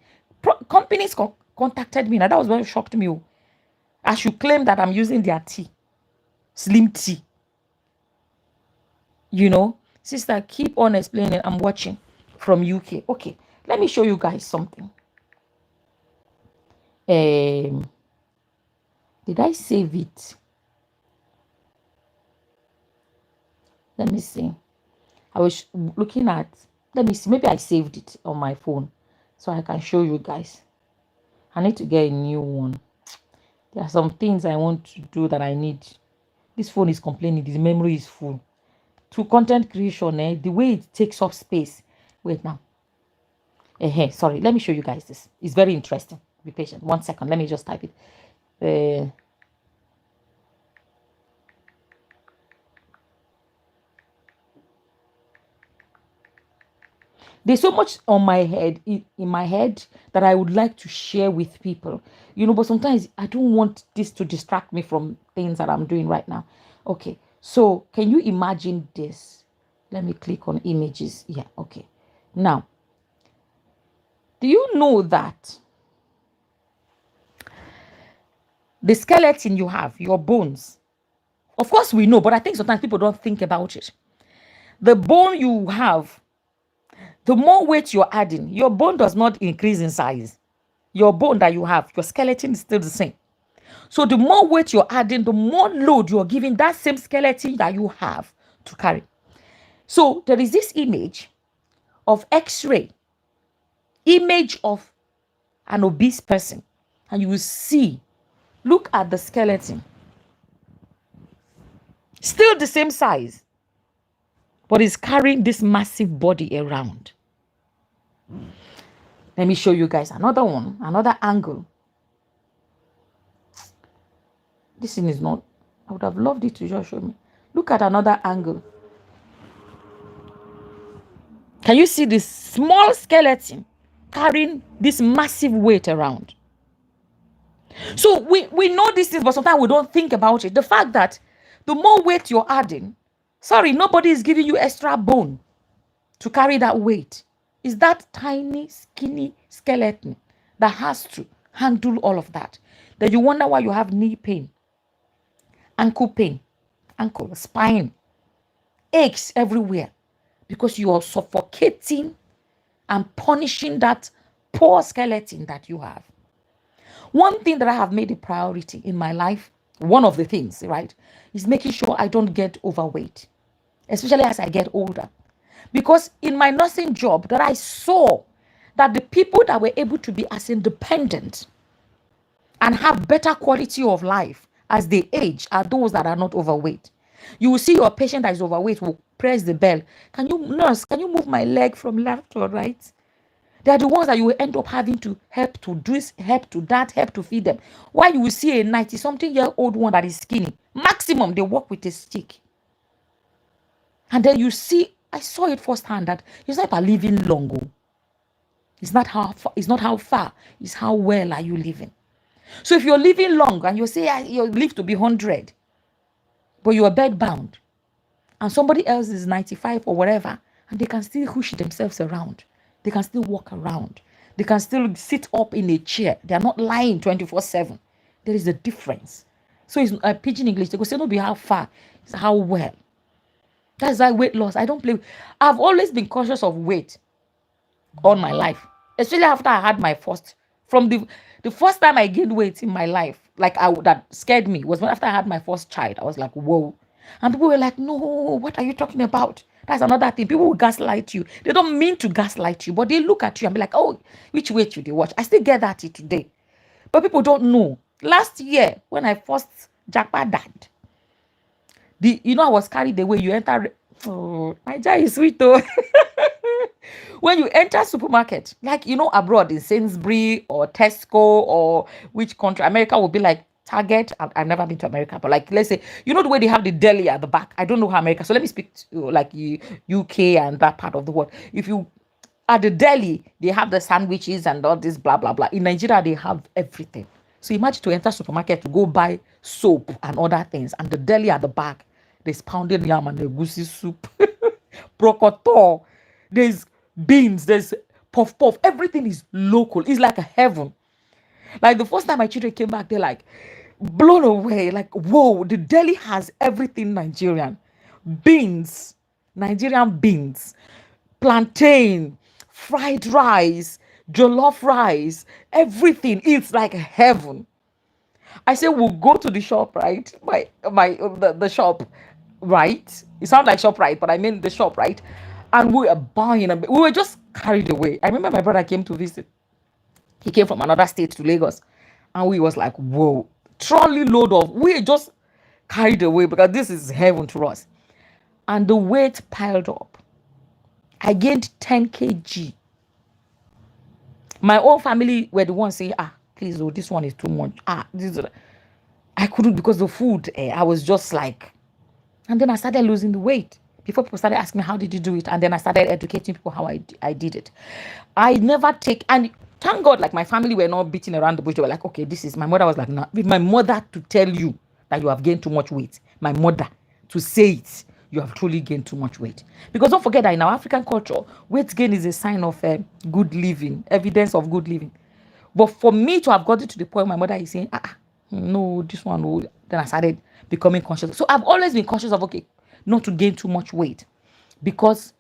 Companies contacted me, and that was what shocked me. I should claim that I'm using their tea, slim tea. You know, sister, keep on explaining. I'm watching from UK. Okay, let me show you guys something. Did I save it? Let me see. I was looking at, let me see, maybe I saved it on my phone so I can show you guys. I need to get a new one. There are some things I want to do that I need. This phone is complaining, the memory is full. To content creation, the way it takes up space. Wait now. Sorry, let me show you guys this. It's very interesting. Be patient. 1 second. Let me just type it. There's so much on my head, in my head, that I would like to share with people, but sometimes I don't want this to distract me from things that I'm doing right now. Okay, so can you imagine this? Let me click on images. Yeah, okay. Now, do you know that the skeleton you have, your bones, of course we know, but I think sometimes people don't think about it. The bone you have, the more weight you're adding, your bone does not increase in size. Your bone that you have, your skeleton is still the same. So the more weight you're adding, the more load you're giving that same skeleton that you have to carry. So there is this image of X-ray, image of an obese person, and you will see, look at the skeleton. Still the same size, but is carrying this massive body around. Let me show you guys another one, another angle. This thing is not, I would have loved it to just show me. Look at another angle. Can you see this small skeleton carrying this massive weight around? So we know these things, but sometimes we don't think about it. The fact that the more weight you're adding, nobody is giving you extra bone to carry that weight. It's that tiny, skinny skeleton that has to handle all of that. Then you wonder why you have knee pain, ankle, spine, aches everywhere, because you are suffocating and punishing that poor skeleton that you have. One thing that I have made a priority in my life, one of the things, right, is making sure I don't get overweight, especially as I get older. Because in my nursing job, that I saw that the people that were able to be as independent and have better quality of life as they age are those that are not overweight. You will see your patient that is overweight will press the bell. Can you, nurse, can you move my leg from left or right? They are the ones that you will end up having to help to do this, help to that, help to feed them. Why you will see a 90-something-year-old one that is skinny, maximum they walk with a stick. And then you see, I saw it firsthand that it's not about living long. It's not how far, it's how well are you living. So if you're living long and you say you live to be 100, but you are bed bound, and somebody else is 95 or whatever, and they can still push themselves around, they can still walk around, they can still sit up in a chair, they are not lying 24/7. There is a difference. So it's a pidgin English. They go say no be how far, it's how well. That's why weight loss, I don't play. I've always been conscious of weight all my life, especially after I had my first. From the first time I gained weight in my life, like that scared me, was when after I had my first child. I was like, whoa. And people were like, no, what are you talking about? That's another thing. People will gaslight you. They don't mean to gaslight you, but they look at you and be like, oh, which weight should they watch? I still get that today. But people don't know. Last year, when I first jackpot died, I was carried away. You enter, oh, my joy is sweet though. When you enter supermarket, like abroad in Sainsbury or Tesco or which country, America will be like Target. I've never been to America, but like let's say the way they have the deli at the back. I don't know how America. So let me speak to like UK and that part of the world. If you at the deli, they have the sandwiches and all this blah blah blah. In Nigeria, they have everything. So imagine to enter supermarket to go buy soap and other things, and the deli at the back, there's pounded yam and egusi soup, brocotor, there's beans, there's puff puff. Everything is local. It's like a heaven. Like the first time my children came back, they're like blown away. Like, whoa, the deli has everything Nigerian. Beans, Nigerian beans, plantain, fried rice, jollof rice, everything. It's like heaven. I say we'll go to the shop, right? The shop, right? It sounds like shop, right? But I mean the shop, right? And we were buying, and we were just carried away. I remember my brother came to visit. He came from another state to Lagos, and we was like, whoa, trolley load of. We just carried away because this is heaven to us. And the weight piled up. I gained 10 kg. My own family were the ones saying, please, oh, this one is too much. I couldn't because the food, I was just like, and then I started losing the weight. Before people started asking me, how did you do it? And then I started educating people how I did it. I never take, and thank God, like my family were not beating around the bush. They were like, okay, this is, my mother was like, no, with my mother to tell you that you have gained too much weight. My mother to say it, you have truly gained too much weight. Because don't forget that in our African culture, weight gain is a sign of good living, evidence of good living. But for me to have gotten to the point my mother is saying, no, this one, no, then I started becoming conscious. So I've always been conscious of, okay, not to gain too much weight. Because,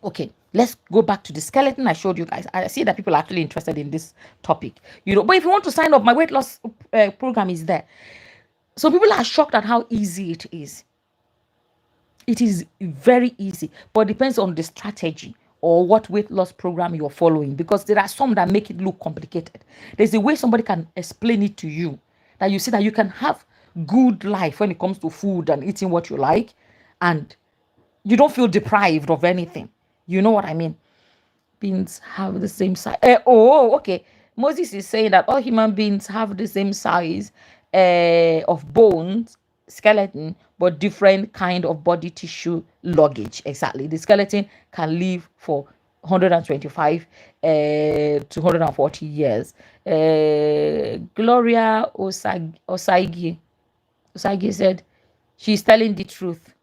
okay, let's go back to the skeleton I showed you guys. I see that people are actually interested in this topic. But if you want to sign up, my weight loss program is there. So people are shocked at how easy it is. It is very easy, but it depends on the strategy or what weight loss program you're following, because there are some that make it look complicated. There's a way somebody can explain it to you that you see that you can have good life when it comes to food and eating what you like, and you don't feel deprived of anything. You know what I mean? Beings have the same size. Okay. Moses is saying that all human beings have the same size of bones, skeleton, but different kind of body tissue luggage. Exactly. The skeleton can live for 125 to 140 years. Gloria Osaigi said she's telling the truth.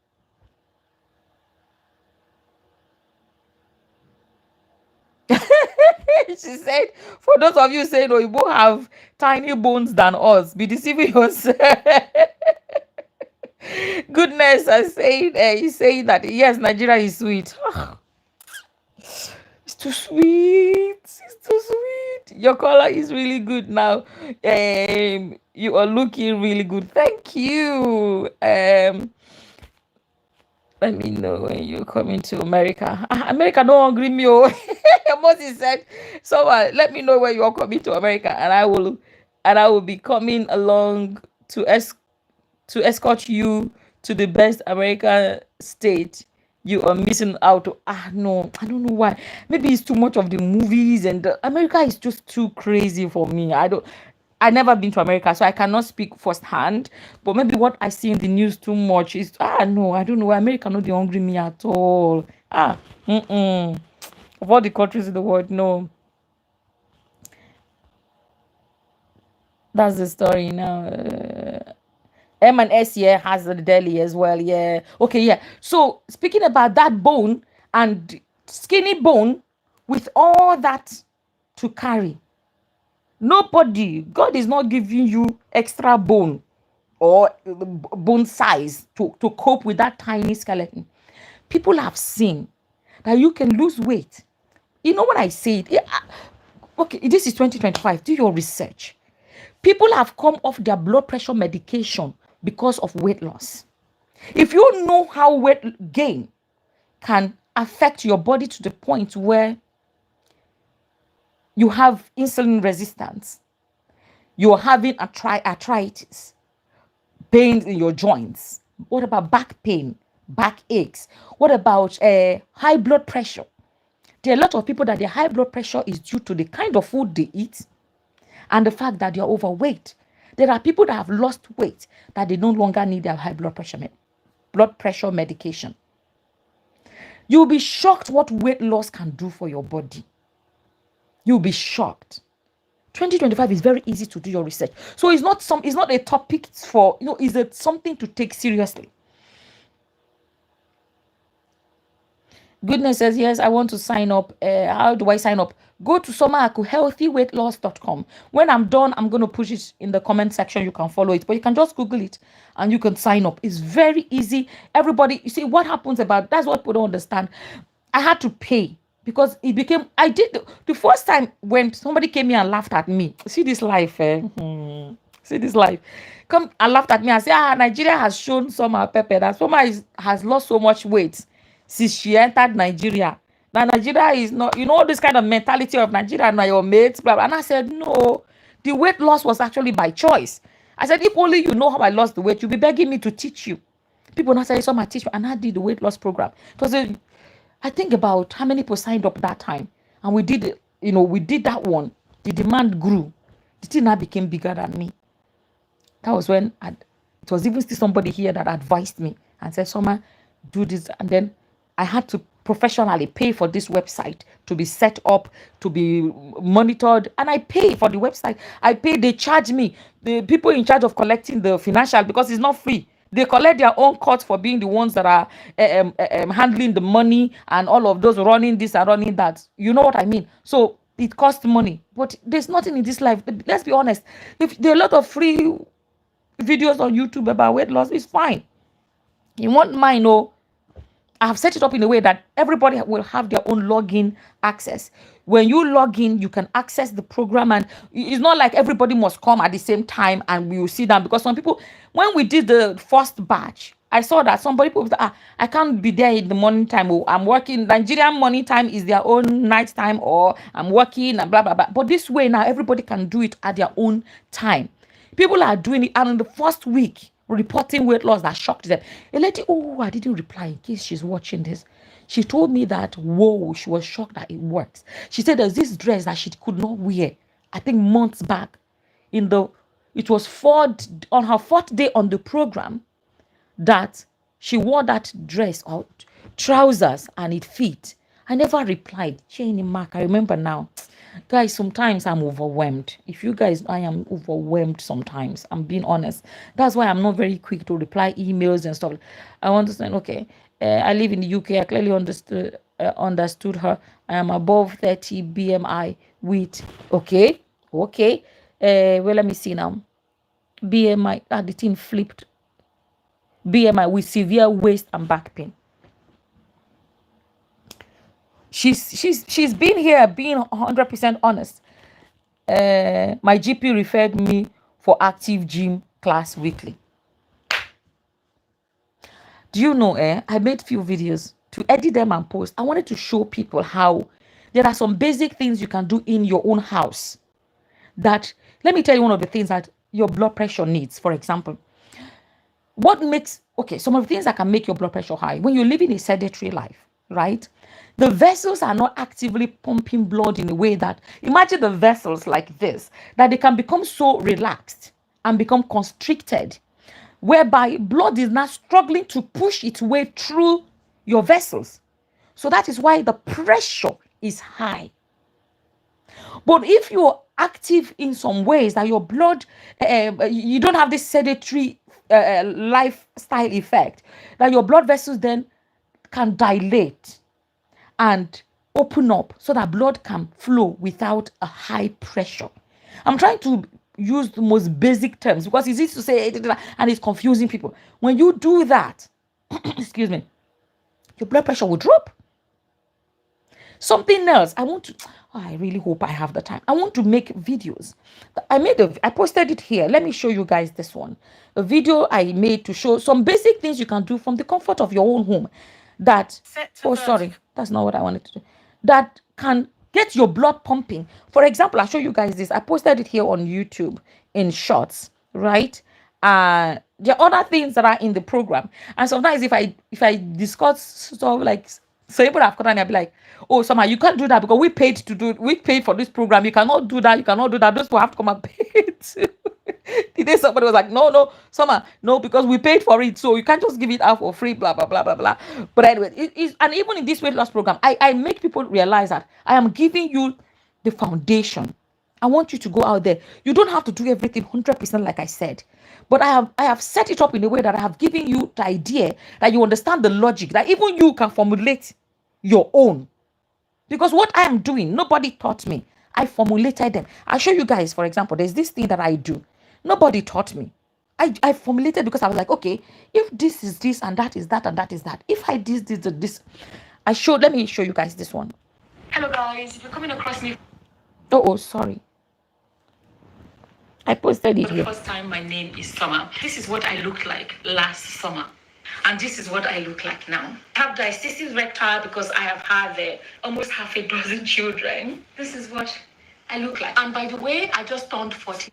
She said, for those of you saying, you both have tiny bones than us, be deceiving yourself. Goodness, he's saying that, yes, Nigeria is sweet. It's too sweet. It's too sweet. Your color is really good now. You are looking really good. Thank you. Let me know when you're coming to America. America don't agree me. Moses said, so let me know when you're coming to America, and I will be coming along to to escort you to the best American state, you are missing out. No, I don't know why. Maybe it's too much of the movies, and America is just too crazy for me. I never been to America, so I cannot speak firsthand. But maybe what I see in the news too much is no, I don't know. America not the hungry me at all. Of all the countries in the world, no. That's the story now. M&S, yeah, has the deli as well, yeah. Okay, yeah. So speaking about that bone and skinny bone with all that to carry, nobody, God is not giving you extra bone or bone size to cope with that tiny skeleton. People have seen that you can lose weight. You know what I say? Okay, this is 2025. Do your research. People have come off their blood pressure medication because of weight loss. If you know how weight gain can affect your body to the point where you have insulin resistance, you're having arthritis, pains in your joints. What about back pain, back aches? What about high blood pressure? There are a lot of people that their high blood pressure is due to the kind of food they eat and the fact that they are overweight. There are people that have lost weight that they no longer need their high blood pressure medication. You'll be shocked what weight loss can do for your body. You'll be shocked. 2025 is very easy to do your research. So it's not a topic for, is it something to take seriously? Goodness says, yes, I want to sign up. How do I sign up? Go to healthyweightloss.com. When I'm done, I'm going to push it in the comment section. You can follow it, but you can just Google it and you can sign up. It's very easy. Everybody, you see what happens that's what people don't understand. I had to pay because I did the first time when somebody came here and laughed at me. See this life, See this life. Come and laughed at me and say, Nigeria has shown Summer Pepper that Summer has lost so much weight since she entered Nigeria. Now Nigeria is not, this kind of mentality of Nigeria, now your mates, blah, blah. And I said, no, the weight loss was actually by choice. I said, if only you know how I lost the weight, you'll be begging me to teach you. People now say, Summer, teach me. And I did the weight loss program. It was I think about how many people signed up that time. And we did that one. The demand grew. The thing now became bigger than me. That was when it was even still somebody here that advised me and said, Summer, do this. And then I had to professionally pay for this website to be set up, to be monitored. And I pay for the website. They charge me. The people in charge of collecting the financial, because it's not free. They collect their own cut for being the ones that are handling the money and all of those running this and running that. You know what I mean? So it costs money. But there's nothing in this life. Let's be honest. If there are a lot of free videos on YouTube about weight loss, it's fine. You want mine, I have set it up in a way that everybody will have their own login access. When you log in, you can access the program, and it's not like everybody must come at the same time and we will see them, because some people, when we did the first batch, I saw that somebody put that I can't be there in the morning time, or I'm working. Nigerian morning time is their own night time, or I'm working and blah blah blah. But this way now, everybody can do it at their own time. People are doing it, and in the first week, reporting weight loss that shocked them. A lady, I didn't reply in case she's watching this. She told me that, she was shocked that it works. She said there's this dress that she could not wear, I think months back. It was on her fourth day on the program that she wore that dress or trousers and it fit. I never replied. Jane Mark, I remember now. Guys, sometimes I'm overwhelmed. I am overwhelmed sometimes. I'm being honest. That's why I'm not very quick to reply emails and stuff. I understand. Okay, I live in the UK. I clearly understood her. I am above 30 BMI with. Okay. Well, let me see now. BMI. The thing flipped. BMI with severe waist and back pain. She's been here, being 100% honest. My GP referred me for active gym class weekly. Do you know, I made few videos to edit them and post. I wanted to show people how there are some basic things you can do in your own house. Let me tell you one of the things that your blood pressure needs. For example, What makes, okay, some of the things that can make your blood pressure high when you're living a sedentary life, right? The vessels are not actively pumping blood in a way that, imagine the vessels like this, that they can become so relaxed and become constricted, whereby blood is not struggling to push its way through your vessels. So that is why the pressure is high. But if you're active in some ways that your blood, you don't have this sedentary lifestyle effect, that your blood vessels then can dilate and open up so that blood can flow without a high pressure. I'm trying to use the most basic terms because it's easy to say and it's confusing people. When you do that, excuse me, your blood pressure will drop. Something else, I really hope I have the time. I want to make videos. I posted it here. Let me show you guys this one. A video I made to show some basic things you can do from the comfort of your own home that, oh, sorry, that's not what I wanted to do. That can get your blood pumping. For example, I'll show you guys this. I posted it here on YouTube in shorts, right? There are other things that are in the program. And sometimes if I discuss stuff like, so people have come and I'll be like, oh, Summer, you can't do that because we paid for this program. You cannot do that. You cannot do that. Those people have to come and pay it. The day somebody was like, no, Summer, no, because we paid for it. So you can't just give it out for free, blah, blah, blah, blah, blah. But anyway, it is, and even in this weight loss program, I make people realize that I am giving you the foundation. I want you to go out there. You don't have to do everything 100% like I said. But I have set it up in a way that I have given you the idea that you understand the logic, that even you can formulate your own. Because what I am doing, nobody taught me. I formulated them. I'll show you guys, for example, there's this thing that I do. Nobody taught me. I formulated because I was like, okay, if this is this and that is that and that is that, if I this, let me show you guys this one. Hello guys, if you're coming across me. Oh, sorry. I posted it here. For the first time, my name is Summer. This is what I looked like last summer. And this is what I look like now. I have diastasis recti because I have had almost half a dozen children. This is what I look like. And by the way, I just turned 40.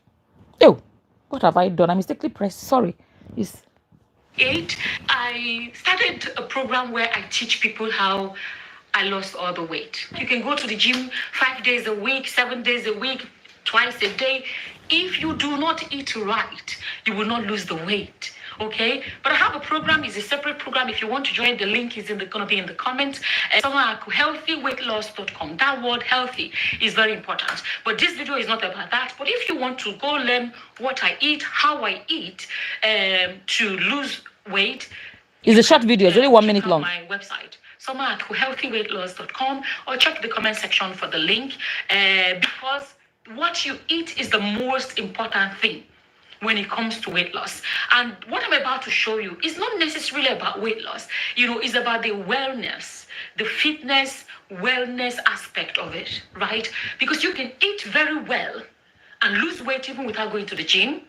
Oh, what have I done? I mistakenly pressed. Sorry. It's 8. I started a program where I teach people how I lost all the weight. You can go to the gym 5 days a week, 7 days a week, twice a day. If you do not eat right, you will not lose the weight. Okay, but I have a program. It's a separate program. If you want to join, the link is gonna be in the comments. Healthyweightloss.com. That word healthy is very important. But this video is not about that. But if you want to go learn what I eat, how I eat, to lose weight, it's a short video. It's only 1 minute long. My website, healthyweightloss.com, or check the comment section for the link. Because what you eat is the most important thing when it comes to weight loss. And what I'm about to show you is not necessarily about weight loss. It's about the wellness, the fitness, wellness aspect of it, right? Because you can eat very well and lose weight even without going to the gym.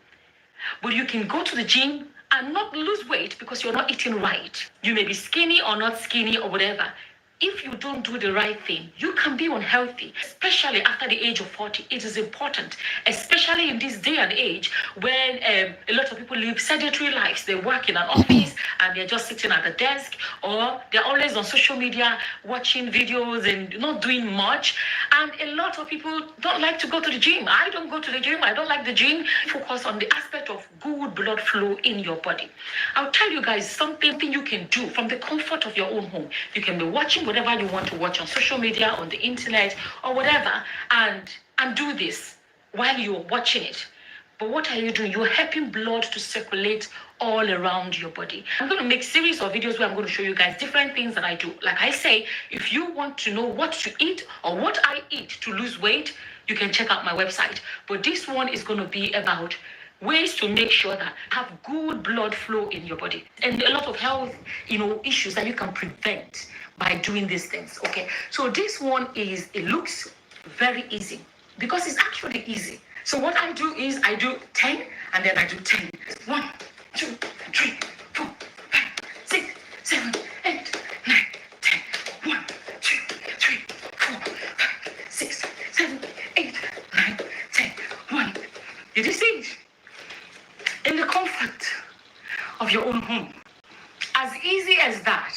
But you can go to the gym and not lose weight because you're not eating right. You may be skinny or not skinny or whatever. If you don't do the right thing, you can be unhealthy, especially after the age of 40. It is important, especially in this day and age when a lot of people live sedentary lives. They work in an office and they're just sitting at the desk, or they're always on social media watching videos and not doing much. And a lot of people don't like to go to the gym. I don't go to the gym. I don't like the gym. Focus on the aspect of good blood flow in your body. I'll tell you guys something you can do from the comfort of your own home. You can be watching whatever you want to watch on social media, on the internet, or whatever, and do this while you're watching it. But what are you doing? You're helping blood to circulate all around your body. I'm going to make series of videos where I'm going to show you guys different things that I do. Like I say, if you want to know what to eat or what I eat to lose weight, you can check out my website. But this one is going to be about ways to make sure that you have good blood flow in your body, and a lot of health issues that you can prevent by doing these things. Okay, so this one it looks very easy because it's actually easy. So what I do is I do 10 and then I do 10. 1, 2, 3, 4, 5, 6, 7, 8, 9, 10. 1, 2, 3, 4, 5, 6, 7, 8, 9, 10. 1. It is it. In the comfort of your own home. As easy as that.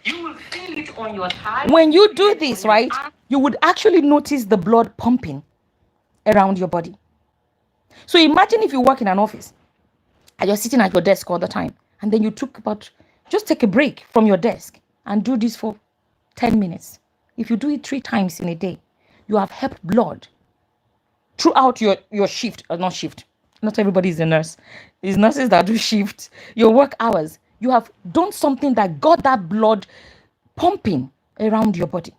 You will feel it on your thighs. When you do this, right, you would actually notice the blood pumping around your body. So imagine if you work in an office and you're sitting at your desk all the time, and then you just take a break from your desk and do this for 10 minutes. If you do it 3 times in a day, you have helped blood throughout your shift, or not shift. Not everybody is a nurse. It's nurses that do shift. Your work hours. You have done something that got that blood pumping around your body.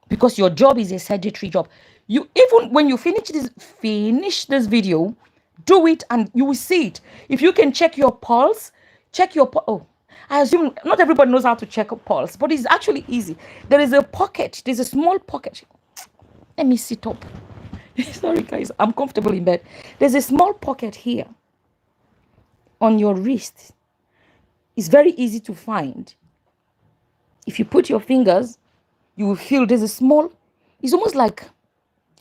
Because your job is a sedentary job. You, even when you finish this video, do it and you will see it. If you can check your pulse, I assume not everybody knows how to check a pulse, but it's actually easy. There's a small pocket. Let me sit up. Sorry guys, I'm comfortable in bed. There's a small pocket here on your wrist. It's very easy to find. If you put your fingers, you will feel there's a small, it's almost like,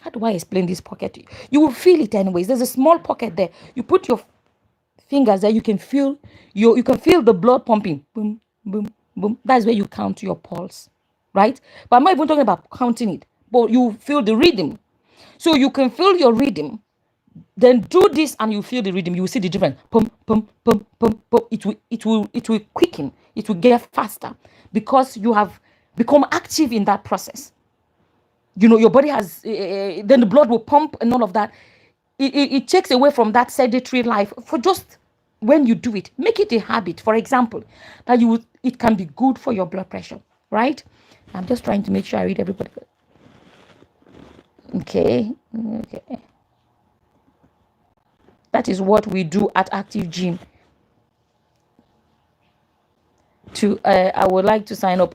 how do I explain this pocket? You will feel it anyways. There's a small pocket there. You put your fingers there, you can feel the blood pumping. Boom, boom, boom. That's where you count your pulse, right? But I'm not even talking about counting it, but you feel the rhythm. So you can feel your rhythm, then do this and you feel the rhythm. You will see the difference. Pum, pum, pum, pum, pum. It will quicken. It will get faster because you have become active in that process. Your body has, then the blood will pump and all of that. It takes away from that sedentary life. For just when you do it, make it a habit. For example, that it can be good for your blood pressure, right? I'm just trying to make sure I read everybody. Okay. That is what we do at Active Gym. I would like to sign up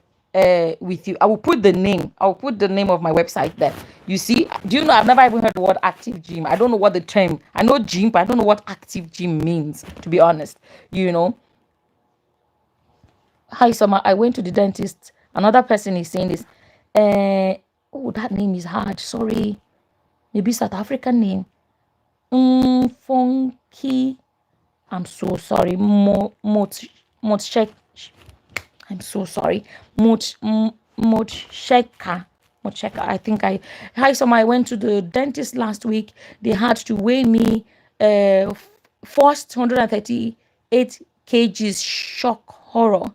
with you. I will put the name of my website there. You see, do you know, I've never even heard the word Active Gym. I don't know what the term, I know gym, but I don't know what Active Gym means, to be honest. Hi Summer, I went to the dentist. Another person is saying this. That name is hard, sorry. Maybe South African name. Funky. I'm so sorry. I'm so sorry. Mocheka. I think Hi, Summer. I went to the dentist last week. They had to weigh me. First 138 kgs. Shock horror.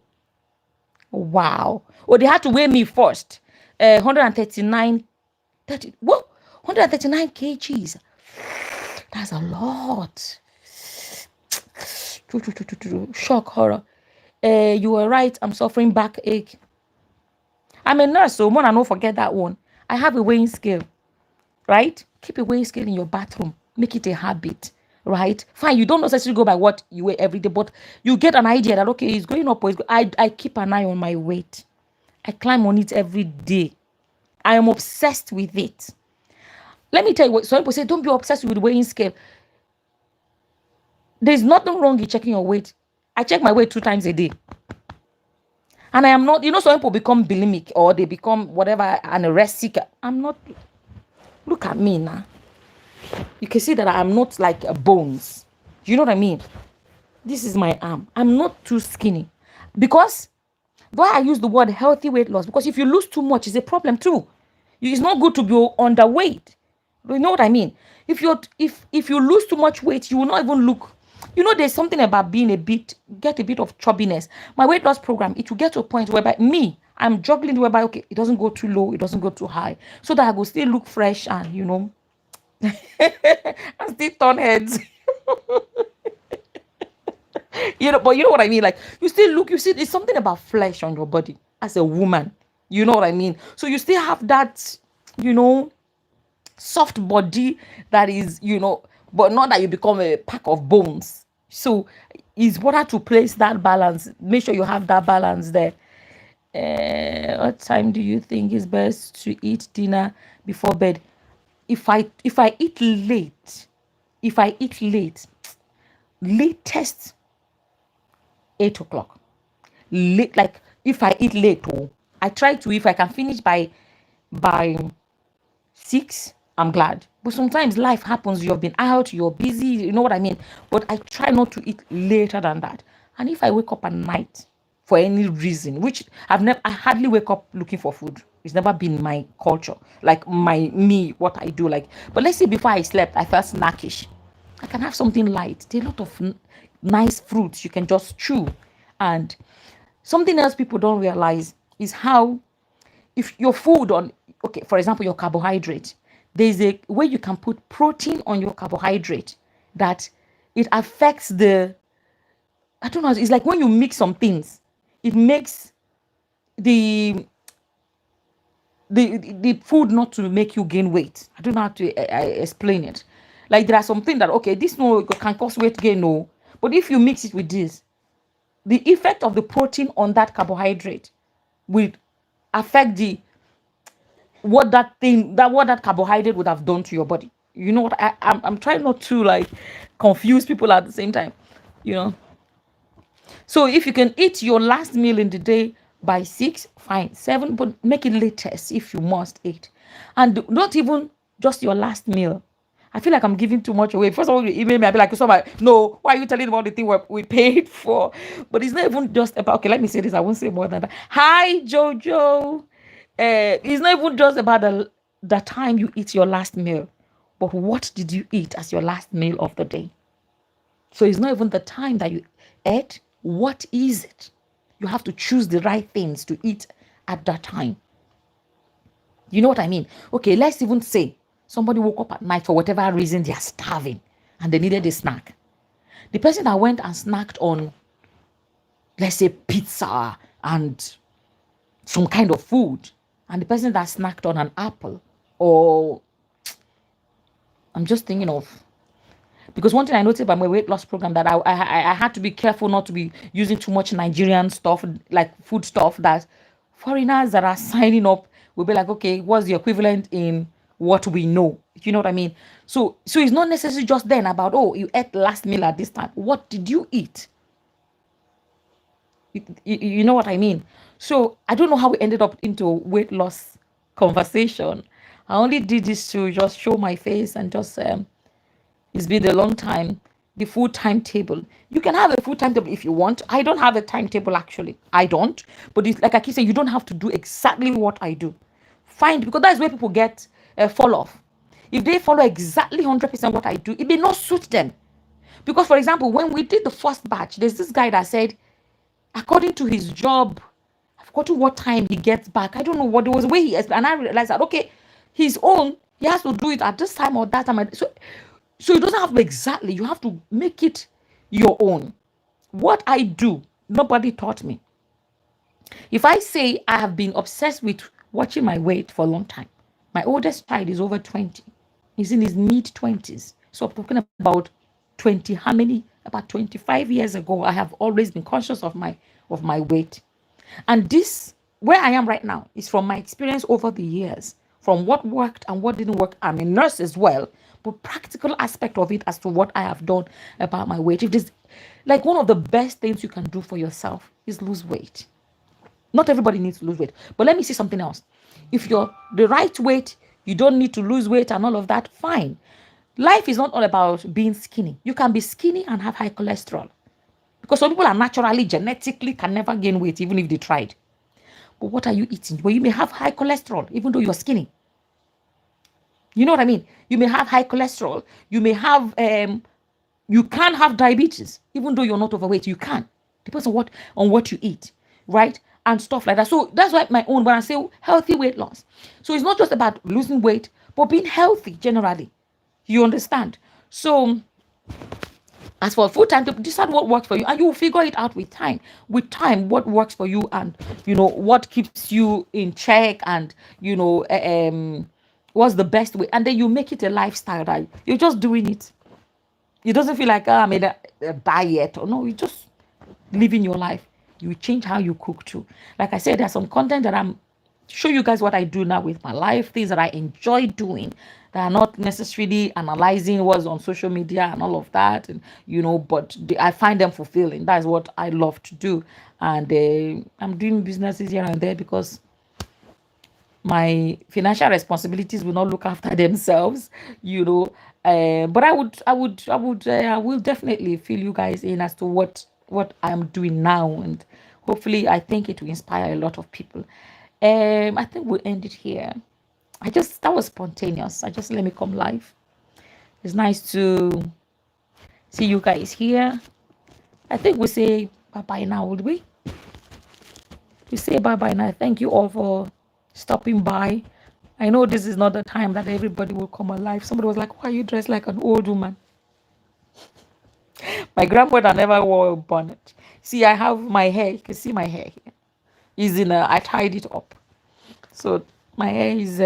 Wow. Oh, they had to weigh me first. 139. 139 kgs. That's a lot. Shock horror. You were right. I'm suffering backache. I'm a nurse, so one, I don't forget that one. I have a weighing scale, right? Keep a weighing scale in your bathroom. Make it a habit, right? Fine, you don't necessarily go by what you weigh every day, but you get an idea that, okay, it's going up. Or I keep an eye on my weight. I climb on it every day. I am obsessed with it. Let me tell you what, some people say, don't be obsessed with the weighing scale. There's nothing wrong in checking your weight. I check my weight 2 times a day. And I am not, some people become bulimic or they become whatever, anorexic. I'm not. Look at me now. You can see that I'm not like a bones. You know what I mean? This is my arm. I'm not too skinny. Because why I use the word healthy weight loss? Because if you lose too much, it's a problem too. It's not good to be underweight. You know what I mean? If you lose too much weight, you will not even look. There's something about being get a bit of chubbiness. My weight loss program, it will get to a point whereby I'm juggling whereby, okay, it doesn't go too low, it doesn't go too high. So that I will still look fresh and, and still turn heads. But you know what I mean? Like, you see, there's something about flesh on your body as a woman. You know what I mean? So you still have that, soft body that is, but not that you become a pack of bones. So it's better to place that balance. Make sure you have that balance there. What time do you think is best to eat dinner before bed? If I eat late, latest 8 o'clock. Late, like if I eat late, I try to, if I can finish by 6, I'm glad. But sometimes life happens, you've been out, you're busy, you know what I mean? But I try not to eat later than that. And if I wake up at night for any reason, which I hardly wake up looking for food. It's never been my culture, like what I do. Like, but let's say before I slept, I felt snackish. I can have something light. There are a lot of nice fruits you can just chew. And something else people don't realize is how, if your food on, okay, for example, your carbohydrate, there's a way you can put protein on your carbohydrate that it affects the, I don't know, it's like when you mix some things, it makes the the food not to make you gain weight. I don't know how to explain it. Like there are some things that, okay, this no can cause weight gain, no, but if you mix it with this, the effect of the protein on that carbohydrate will affect the what that carbohydrate would have done to your body. You know what, I'm trying not to like confuse people at the same time, you know. So if you can eat your last meal in the day by 6, fine, 7, but make it latest if you must eat. And not even just your last meal. I feel like I'm giving too much away. First of all, you email me, I'll be like, so no, why are you telling about the thing we paid for? But it's not even just about, okay, let me say this, I won't say more than that. Hi, Jojo. It's not even just about the time you eat your last meal, but what did you eat as your last meal of the day? So it's not even the time that you ate. What is it? You have to choose the right things to eat at that time. You know what I mean? Okay, let's even say somebody woke up at night for whatever reason, they are starving and they needed a snack. The person that went and snacked on, let's say, pizza and some kind of food, and the person that snacked on an apple, or I'm just thinking of, because one thing I noticed about my weight loss program, that I had to be careful not to be using too much Nigerian stuff, like food stuff, that foreigners that are signing up will be like, okay, what's the equivalent in what we know? You know what I mean? So it's not necessarily just then about, oh, you ate last meal at this time. What did you eat? You know what I mean? So I don't know how we ended up into a weight loss conversation. I only did this to just show my face and just it's been a long time. The food timetable. You can have a food timetable if you want. I don't have a timetable actually. I don't. But it's like I keep saying, you don't have to do exactly what I do. Find, because that's where people get fall off. If they follow exactly 100% what I do, it may not suit them. Because for example, when we did the first batch, there's this guy that said, according to his job, I've forgotten what time he gets back. I don't know what it was, the way he explained, and I realized that okay, his own, he has to do it at this time or that time. So it doesn't have to be exactly, you have to make it your own. What I do, nobody taught me. If I say I have been obsessed with watching my weight for a long time, my oldest child is over 20. He's in his mid-20s. So I'm talking about 20, how many? About 25 years ago, I have always been conscious of my weight. And this, where I am right now, is from my experience over the years, from what worked and what didn't work. I'm a nurse as well, but practical aspect of it as to what I have done about my weight. If this, like, one of the best things you can do for yourself is lose weight. Not everybody needs to lose weight, but let me say something else. If you're the right weight, you don't need to lose weight and all of that, fine. Life is not all about being skinny. You can be skinny and have high cholesterol, because some people are naturally, genetically, can never gain weight even if they tried. But what are you eating? Well, you may have high cholesterol even though you're skinny. You know what I mean? You may have high cholesterol. You may have you can have diabetes even though you're not overweight. You can. Depends on what you eat, right? And stuff like that. So that's why my own, when I say healthy weight loss, so it's not just about losing weight, but being healthy generally. You understand? So as for food time, decide what works for you, and you will figure it out with time. With time, what works for you, and what keeps you in check, and what's the best way, and then you make it a lifestyle. Right? You're just doing it. It doesn't feel like I made a diet, or no. You just living your life. You change how you cook too. Like I said, there's some content that I'm show you guys what I do now with my life, things that I enjoy doing that are not necessarily analyzing what's on social media and all of that, and but I find them fulfilling. That's what I love to do. And I'm doing businesses here and there because my financial responsibilities will not look after themselves, but I will definitely fill you guys in as to what what I'm doing now, and hopefully I think it will inspire a lot of people. I think we'll end it here. That was spontaneous. I just let me come live. It's nice to see you guys here. I think we say bye bye now, would we? We say bye bye now. Thank you all for stopping by. I know this is not the time that everybody will come alive. Somebody was like, why are you dressed like an old woman? My grandmother never wore a bonnet. See, I have my hair. You can see my hair here. I tied it up. So my hair is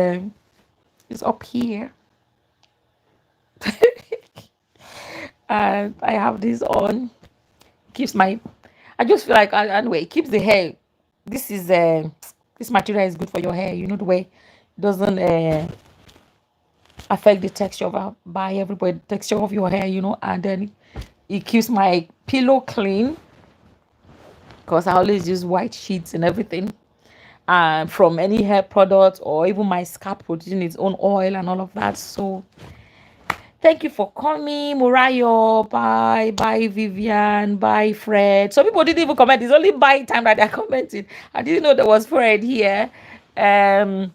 up here. And I have this on. Keeps my, I just feel like, anyway, it keeps the hair. This is, this material is good for your hair. You know, the way it doesn't affect the texture of by everybody, texture of your hair, you know, and then it keeps my pillow clean because I always use white sheets and everything. From any hair product or even my scalp producing its own oil and all of that. So thank you for coming, Murayo. Bye, bye, Vivian. Bye, Fred. Some people didn't even comment. It's only by time that they're commenting. I didn't know there was Fred here. Morayo,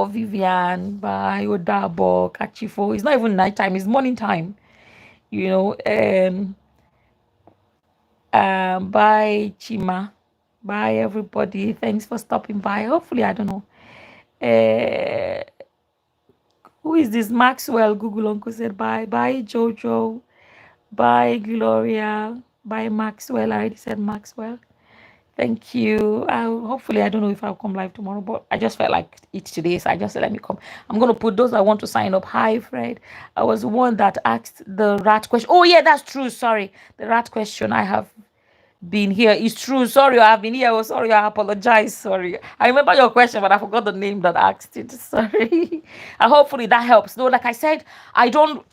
Vivian, bye, Odabo, Kachifo. It's not even night time, it's morning time. You know, bye, Chima. Bye, everybody. Thanks for stopping by. Hopefully, I don't know. Who is this? Maxwell. Google Uncle said bye. Bye, Jojo. Bye, Gloria. Bye, Maxwell. I already said Maxwell. Thank you. Hopefully, I don't know if I'll come live tomorrow, but I just felt like it today, so I just said, let me come. I'm going to put those I want to sign up. Hi, Fred. I was the one that asked the rat question. Oh, yeah, that's true. Sorry. The rat question. I have been here. It's true. Sorry, I've been here. Oh, sorry. I apologize. Sorry. I remember your question, but I forgot the name that asked it. Sorry. And hopefully that helps. No, like I said, I don't,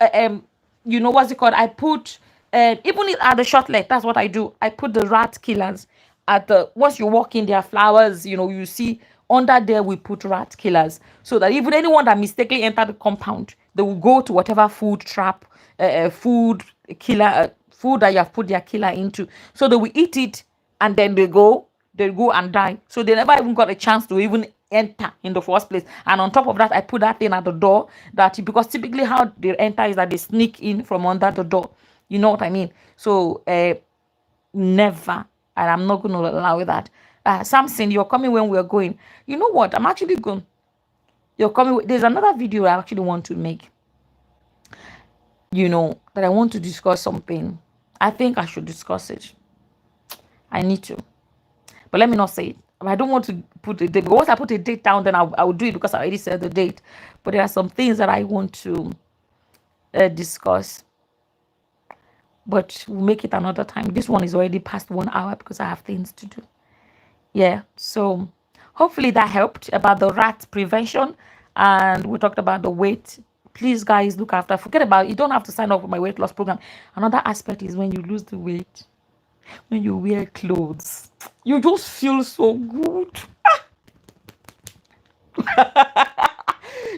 you know, what's it called? I put, even at the shortlet, that's what I do. I put the rat killers at the, once you walk in their flowers, you know, you see under there, we put rat killers so that even anyone that mistakenly entered the compound, they will go to whatever food trap, food killer, food that you have put their killer into, so they will eat it and then they go and die. So they never even got a chance to even enter in the first place. And on top of that, I put that thing at the door, that because typically how they enter is that they sneak in from under the door. You know what I mean? So never, and I'm not going to allow that. Samson, you're coming when we're going. You know what? I'm actually going. You're coming. There's another video I actually want to make. You know, that I want to discuss something. I think I should discuss it. I need to. But let me not say it. I don't want to put a date. But once I put a date down, then I will do it because I already said the date. But there are some things that I want to discuss. But we'll make it another time. This one is already past 1 hour because I have things to do. Yeah. So hopefully that helped about the rat prevention. And we talked about the weight. Please, guys, look after. Forget about it. You don't have to sign up for my weight loss program. Another aspect is when you lose the weight, when you wear clothes, you just feel so good.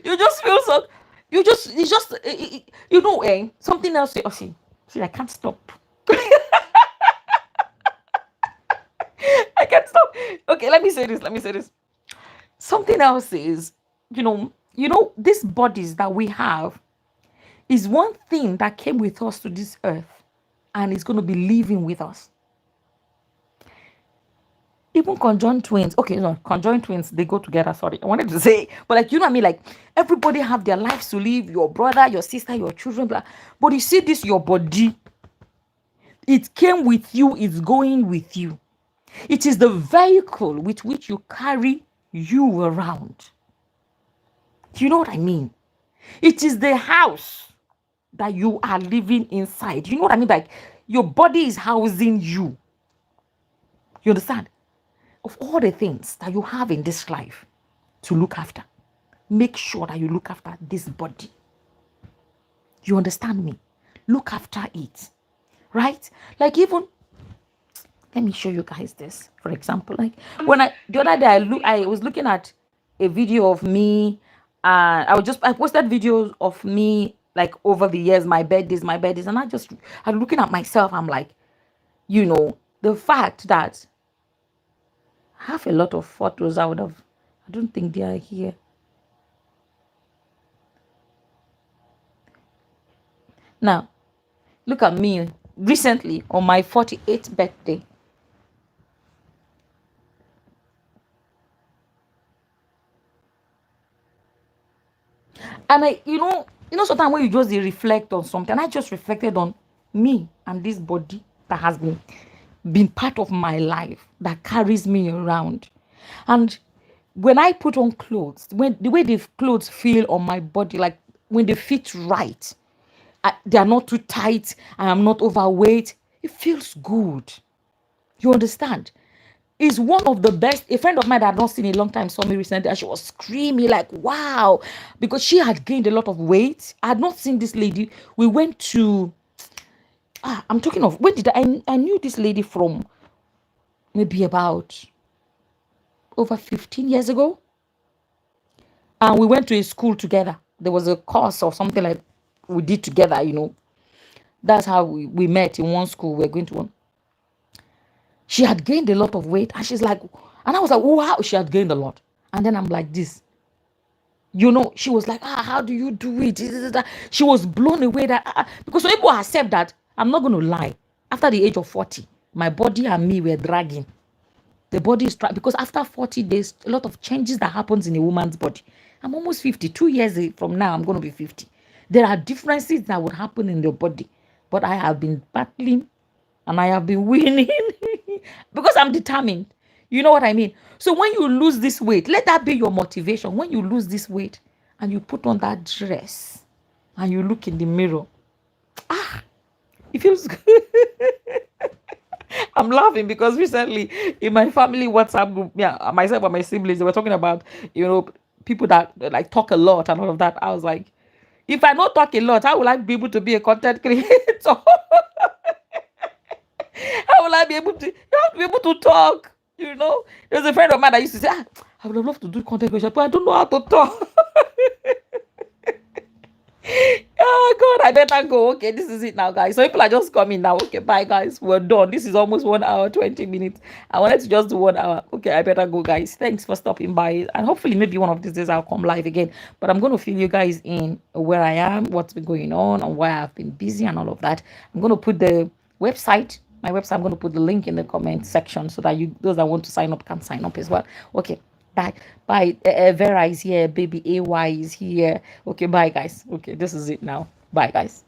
You just feel so, it's just, you know, something else. Oh, see, I can't stop. I can't stop. Okay, let me say this. Something else is, you know, these bodies that we have is one thing that came with us to this earth and is going to be living with us. Even conjoined twins. Okay, no, conjoined twins, they go together. Sorry, I wanted to say, but like, you know what I mean? Like, everybody have their lives to live, your brother, your sister, your children, blah. But you see this, your body, it came with you, it's going with you. It is the vehicle with which you carry you around. Do you know what I mean? It is the house that you are living inside. You know what I mean? Like, your body is housing you. You understand? Of all the things that you have in this life to look after, make sure that you look after this body. You understand me? Look after it. Right? Like, even, let me show you guys this. For example, like when the other day I was looking at a video of me, and I posted videos of me like over the years, my birthdays, and I'm looking at myself. I'm like, You know, the fact that I have a lot of photos I don't think they are here. Now, look at me recently on my 48th birthday. And sometimes when you just reflect on something, I just reflected on me and this body that has been part of my life, that carries me around. And when I put on clothes, when the way the clothes feel on my body, like when they fit right, they are not too tight, I am not overweight, it feels good. You understand? Is one of the best. A friend of mine that I've not seen in a long time saw me recently and she was screaming like, wow, because she had gained a lot of weight. I had not seen this lady. We went to, I'm talking of, when did I knew this lady from maybe about over 15 years ago. And we went to a school together. There was a course or something like we did together, That's how we met in one school. We're going to one. She had gained a lot of weight and she's like, and I was like, wow, she had gained a lot. And then I'm like this. She was like, how do you do it? She was blown away that because some people accept that. I'm not going to lie. After the age of 40, my body and me were dragging. The body is because after 40 days, a lot of changes that happens in a woman's body. I'm almost 50. 2 years from now, I'm going to be 50. There are differences that would happen in your body, but I have been battling and I have been winning because I'm determined. You know what I mean? So when you lose this weight, let that be your motivation. When you lose this weight and you put on that dress and you look in the mirror, it feels good. I'm laughing because recently in my family WhatsApp group, myself and my siblings, they were talking about, people that like talk a lot and all of that. I was like, if I don't talk a lot, how will I be able to be a content creator? How will I be able to? You have to be able to talk. There's a friend of mine that used to say, I would love to do content creation, but I don't know how to talk. Oh God, I better go. Okay, this is it now, guys. So people are just coming now. Okay, bye, guys. We're done. This is almost 1 hour, 20 minutes. I wanted to just do 1 hour. Okay, I better go, guys. Thanks for stopping by. And hopefully, maybe one of these days I'll come live again. But I'm going to fill you guys in where I am, what's been going on, and why I've been busy and all of that. I'm going to put the website, my website, I'm going to put the link in the comment section so that those that want to sign up can sign up as well. Okay. Bye. Bye. Vera is here. Baby AY is here. Okay, bye, guys. Okay, this is it now. Bye, guys.